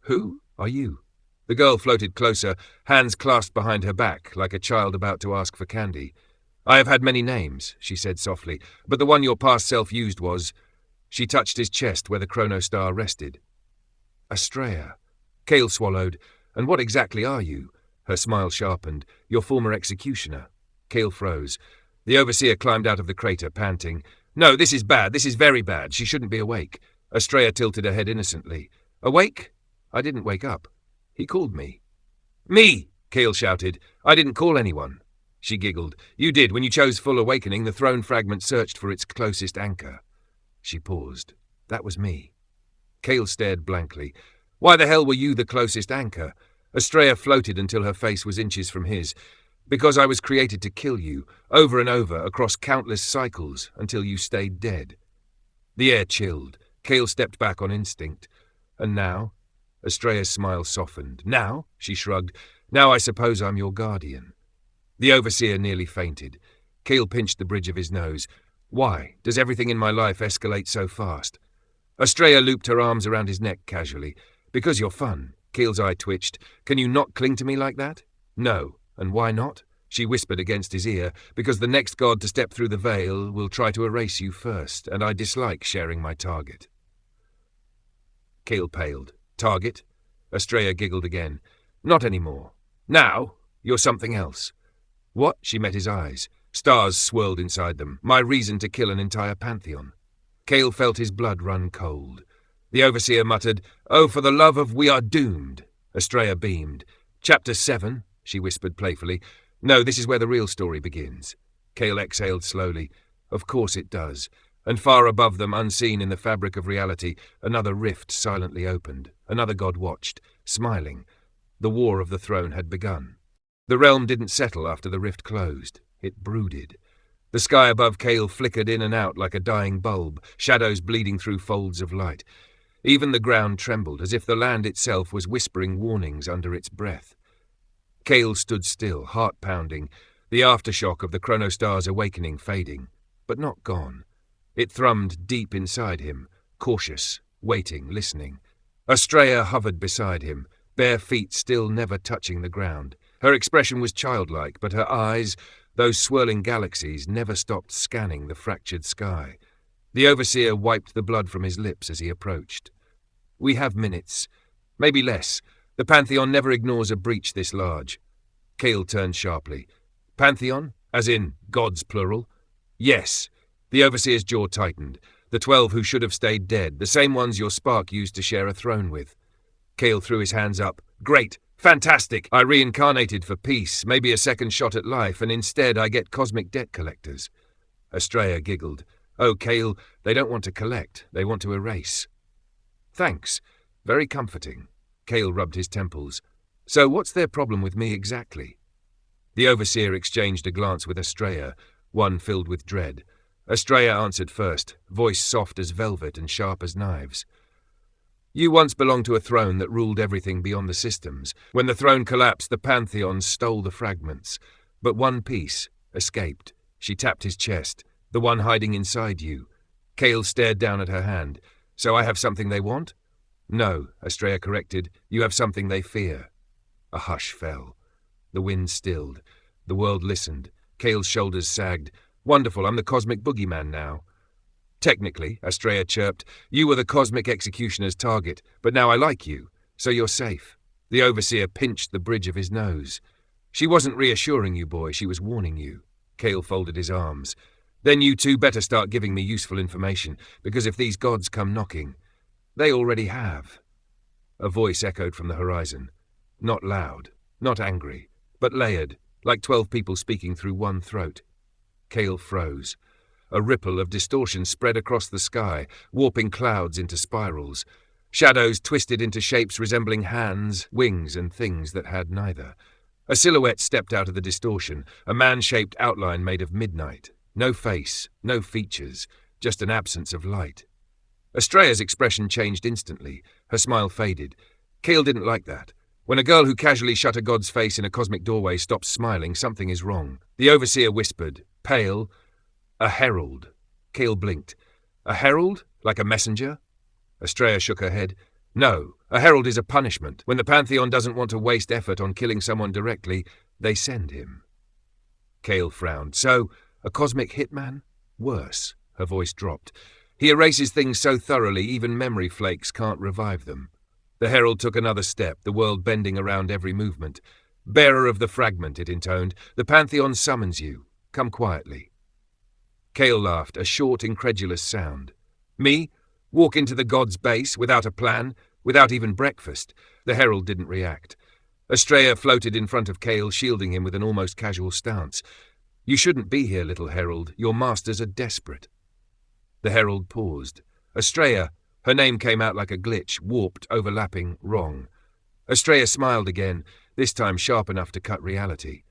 Who are you? The girl floated closer, hands clasped behind her back, like a child about to ask for candy. I have had many names, she said softly, but the one your past self used was... She touched his chest where the chronostar rested. Astrea. Kale swallowed. And what exactly are you? Her smile sharpened. Your former executioner. Kale froze. The overseer climbed out of the crater, panting. No, this is bad. This is very bad. She shouldn't be awake. Astrea tilted her head innocently. Awake? I didn't wake up. He called me. Me! Kale shouted. I didn't call anyone. She giggled. You did. When you chose full awakening, the throne fragment searched for its closest anchor. She paused. That was me. Kale stared blankly. Why the hell were you the closest anchor? Astrea floated until her face was inches from his. Because I was created to kill you, over and over, across countless cycles, until you stayed dead. The air chilled. Kale stepped back on instinct. And now? Astrea's smile softened. Now? She shrugged. Now I suppose I'm your guardian. The overseer nearly fainted. Kale pinched the bridge of his nose. Why does everything in my life escalate so fast? Astrea looped her arms around his neck casually. Because you're fun. Kale's eye twitched. Can you not cling to me like that? No. And why not? She whispered against his ear. Because the next god to step through the veil will try to erase you first, and I dislike sharing my target. Kale paled. Target? Astrea giggled again. Not anymore. Now, you're something else. What? She met his eyes. Stars swirled inside them. My reason to kill an entire pantheon. Kale felt his blood run cold. The overseer muttered, Oh, for the love of we are doomed. Astrea beamed. Chapter 7, she whispered playfully. No, this is where the real story begins. Kale exhaled slowly. Of course it does. And far above them, unseen in the fabric of reality, another rift silently opened. Another god watched, smiling. The war of the throne had begun. The realm didn't settle after the rift closed. It brooded. The sky above Kale flickered in and out like a dying bulb, shadows bleeding through folds of light. Even the ground trembled, as if the land itself was whispering warnings under its breath. Kale stood still, heart pounding, the aftershock of the chronostar's awakening fading, but not gone. It thrummed deep inside him, cautious, waiting, listening. Astrea hovered beside him, bare feet still never touching the ground. Her expression was childlike, but her eyes, those swirling galaxies, never stopped scanning the fractured sky. The overseer wiped the blood from his lips as he approached. We have minutes. Maybe less. The Pantheon never ignores a breach this large. Kale turned sharply. Pantheon? As in, gods plural? Yes. The overseer's jaw tightened. The 12 who should have stayed dead, the same ones your spark used to share a throne with. Kale threw his hands up. Great. Fantastic! I reincarnated for peace, maybe a second shot at life, and instead I get cosmic debt collectors. Astrea giggled. Oh, Kale, they don't want to collect, they want to erase. Thanks. Very comforting. Kale rubbed his temples. So what's their problem with me exactly? The overseer exchanged a glance with Astrea, one filled with dread. Astrea answered first, voice soft as velvet and sharp as knives. You once belonged to a throne that ruled everything beyond the systems. When the throne collapsed, the Pantheon stole the fragments. But one piece escaped. She tapped his chest, the one hiding inside you. Kale stared down at her hand. So I have something they want? No, Astrea corrected. You have something they fear. A hush fell. The wind stilled. The world listened. Kale's shoulders sagged. Wonderful, I'm the cosmic boogeyman now. Technically, Astrea chirped, you were the cosmic executioner's target, but now I like you, so you're safe. The overseer pinched the bridge of his nose. She wasn't reassuring you, boy, she was warning you. Kale folded his arms. Then you two better start giving me useful information, because if these gods come knocking, they already have. A voice echoed from the horizon. Not loud, not angry, but layered, like 12 people speaking through one throat. Cale froze. A ripple of distortion spread across the sky, warping clouds into spirals. Shadows twisted into shapes resembling hands, wings, and things that had neither. A silhouette stepped out of the distortion, a man-shaped outline made of midnight. No face, no features, just an absence of light. Estrella's expression changed instantly. Her smile faded. Cale didn't like that. When a girl who casually shut a god's face in a cosmic doorway stops smiling, something is wrong. The overseer whispered, pale, "A herald." Cale blinked. "A herald? Like a messenger?" Estrella shook her head. "No, a herald is a punishment. When the Pantheon doesn't want to waste effort on killing someone directly, they send him." Cale frowned. "So, a cosmic hitman? Worse." Her voice dropped. "He erases things so thoroughly even memory flakes can't revive them." The herald took another step, the world bending around every movement. "Bearer of the fragment," it intoned, "the Pantheon summons you. Come quietly." Cale laughed, a short, incredulous sound. "Me? Walk into the god's base, without a plan, without even breakfast?" The herald didn't react. Estrella floated in front of Cale, shielding him with an almost casual stance. "You shouldn't be here, little herald. Your masters are desperate." The herald paused. "Estrella," her name came out like a glitch, warped, overlapping, wrong. Estrella smiled again, this time sharp enough to cut reality.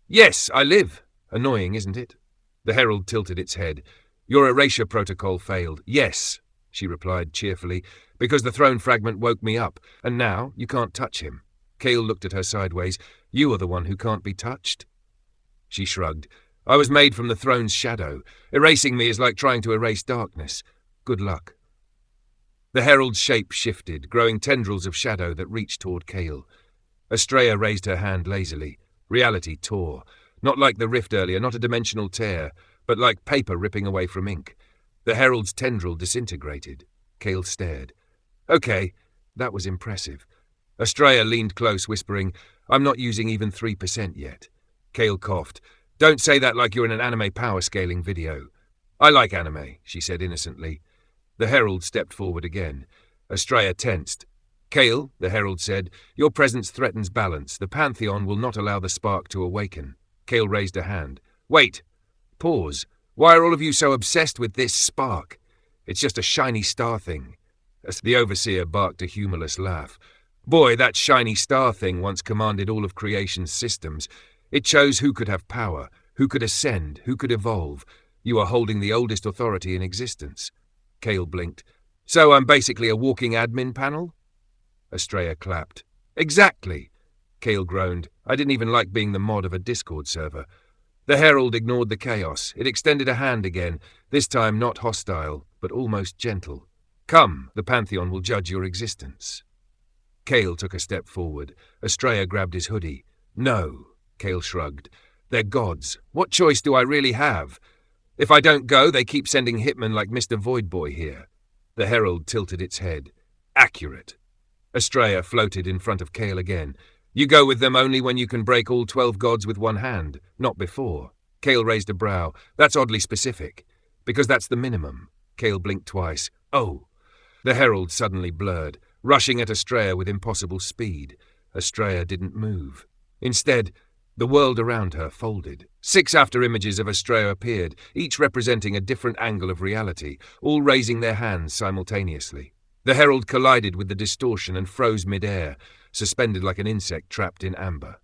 "Yes, I live." Annoying, isn't it? The herald tilted its head. "Your erasure protocol failed." "Yes," she replied cheerfully, "because the throne fragment woke me up, and now you can't touch him." Cale looked at her sideways. "You are the one who can't be touched?" She shrugged. "I was made from the throne's shadow. Erasing me is like trying to erase darkness. Good luck." The herald's shape shifted, growing tendrils of shadow that reached toward Cale. Estrella raised her hand lazily. Reality tore. Not like the rift earlier, not a dimensional tear, but like paper ripping away from ink. The herald's tendril disintegrated. Cale stared. "Okay, that was impressive." Estrella leaned close, whispering, "I'm not using even 3% yet." Cale coughed. "Don't say that like you're in an anime power-scaling video." "I like anime," she said innocently. The herald stepped forward again. Estrella tensed. "Cale," the herald said, "your presence threatens balance. The Pantheon will not allow the spark to awaken." Cale raised a hand. "Wait. Pause. Why are all of you so obsessed with this spark? It's just a shiny star thing." The overseer barked a humorless laugh. "Boy, that shiny star thing once commanded all of creation's systems. It chose who could have power, who could ascend, who could evolve. You are holding the oldest authority in existence." Cale blinked. "So I'm basically a walking admin panel?" Estrella clapped. "Exactly." Cale groaned. "I didn't even like being the mod of a Discord server." The herald ignored the chaos. It extended a hand again, this time not hostile, but almost gentle. "Come, the Pantheon will judge your existence." Cale took a step forward. Estrella grabbed his hoodie. "No," Cale shrugged. "They're gods. What choice do I really have? If I don't go, they keep sending hitmen like Mr. Voidboy here." The herald tilted its head. "Accurate." Estrella floated in front of Cale again. "You go with them only when you can break all 12 gods with one hand, not before." Cale raised a brow. "That's oddly specific." "Because that's the minimum." Cale blinked twice. "Oh." The herald suddenly blurred, rushing at Estrella with impossible speed. Estrella didn't move. Instead, the world around her folded. 6 after-images of Estrella appeared, each representing a different angle of reality, all raising their hands simultaneously. The herald collided with the distortion and froze mid-air, suspended like an insect trapped in amber.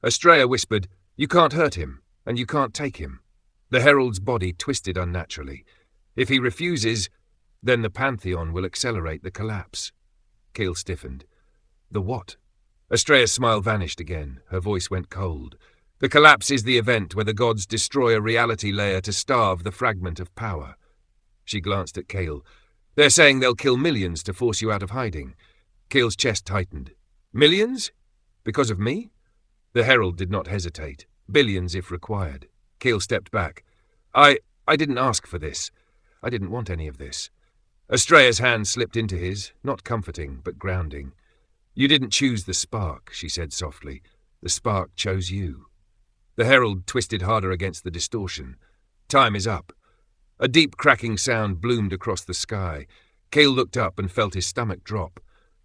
Estrella whispered, "You can't hurt him, and you can't take him." The herald's body twisted unnaturally. "If he refuses, then the Pantheon will accelerate the collapse." Cale stiffened. "The what?" Estrella's smile vanished again. Her voice went cold. "The collapse is the event where the gods destroy a reality layer to starve the fragment of power." She glanced at Cale. "They're saying they'll kill millions to force you out of hiding." Cale's chest tightened. "Millions? Because of me?" The herald did not hesitate. "Billions if required." Cale stepped back. I didn't ask for this. I didn't want any of this." Estrella's hand slipped into his, not comforting, but grounding. "You didn't choose the spark," she said softly. "The spark chose you." The herald twisted harder against the distortion. "Time is up." A deep cracking sound bloomed across the sky. Cale looked up and felt his stomach drop.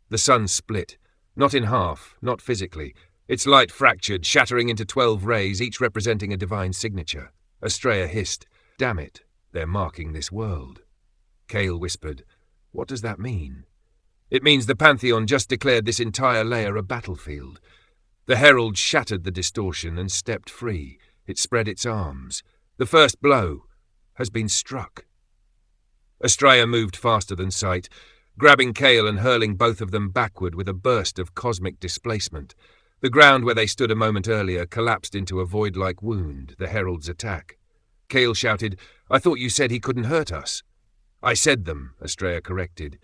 The sun split. Not in half, not physically, Its light fractured, shattering into 12 rays, each representing a divine signature. Estrella hissed, "Damn it, they're marking this world." Kale whispered, "What does that mean?" "It means the Pantheon just declared this entire layer a battlefield." The herald shattered the distortion and stepped free. It spread its arms. The first blow has been struck. Estrella moved faster than sight, grabbing Kale and hurling both of them backward with a burst of cosmic displacement. The ground where they stood a moment earlier collapsed into a void-like wound, the herald's attack. Kale shouted, "I thought you said he couldn't hurt us." "I said them," Estrella corrected.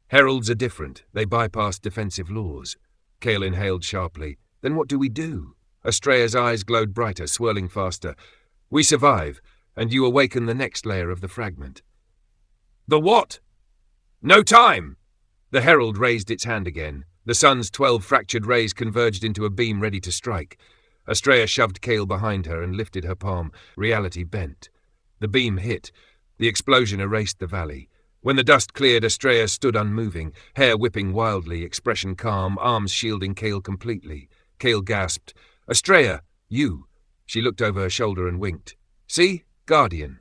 "Heralds are different. They bypass defensive laws." Kale inhaled sharply. "Then what do we do?" Estrella's eyes glowed brighter, swirling faster. "We survive, and you awaken the next layer of the fragment." "The what?" "No time!" The herald raised its hand again. The sun's 12 fractured rays converged into a beam ready to strike. Estrella shoved Kale behind her and lifted her palm. Reality bent. The beam hit. The explosion erased the valley. When the dust cleared, Estrella stood unmoving, hair whipping wildly, expression calm, arms shielding Kale completely. Kale gasped, "Estrella, you!" She looked over her shoulder and winked. "See? Guardian."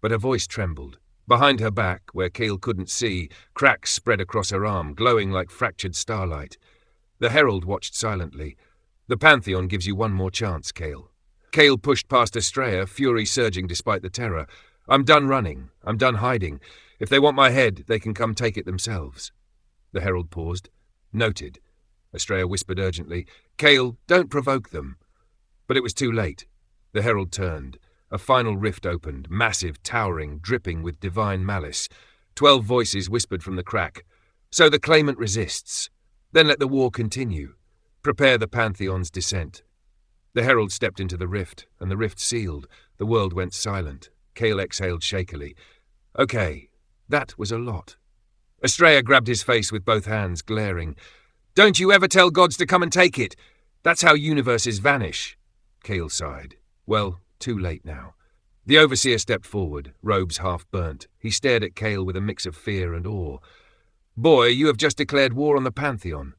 But her voice trembled. Behind her back, where Kale couldn't see, cracks spread across her arm, glowing like fractured starlight. The herald watched silently. "The Pantheon gives you one more chance, Kale." Kale pushed past Estrella, fury surging despite the terror. "I'm done running. I'm done hiding. If they want my head, they can come take it themselves." The herald paused. "Noted." Estrella whispered urgently, "Kale, don't provoke them." But it was too late. The herald turned. A final rift opened, massive, towering, dripping with divine malice. 12 voices whispered from the crack. "So the claimant resists. Then let the war continue. Prepare the Pantheon's descent." The herald stepped into the rift, and the rift sealed. The world went silent. Kale exhaled shakily. "Okay, that was a lot." Estrella grabbed his face with both hands, glaring. "Don't you ever tell gods to come and take it. That's how universes vanish." Kale sighed. Well, too late now. The overseer stepped forward, robes half burnt. He stared at Kale with a mix of fear and awe. "Boy, you have just declared war on the Pantheon."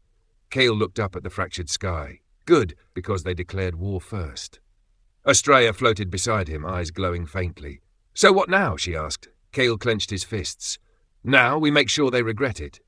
Kale looked up at the fractured sky. Good, because they declared war first. Estrella floated beside him, eyes glowing faintly. "So what now?" she asked. Kale clenched his fists. "Now we make sure they regret it.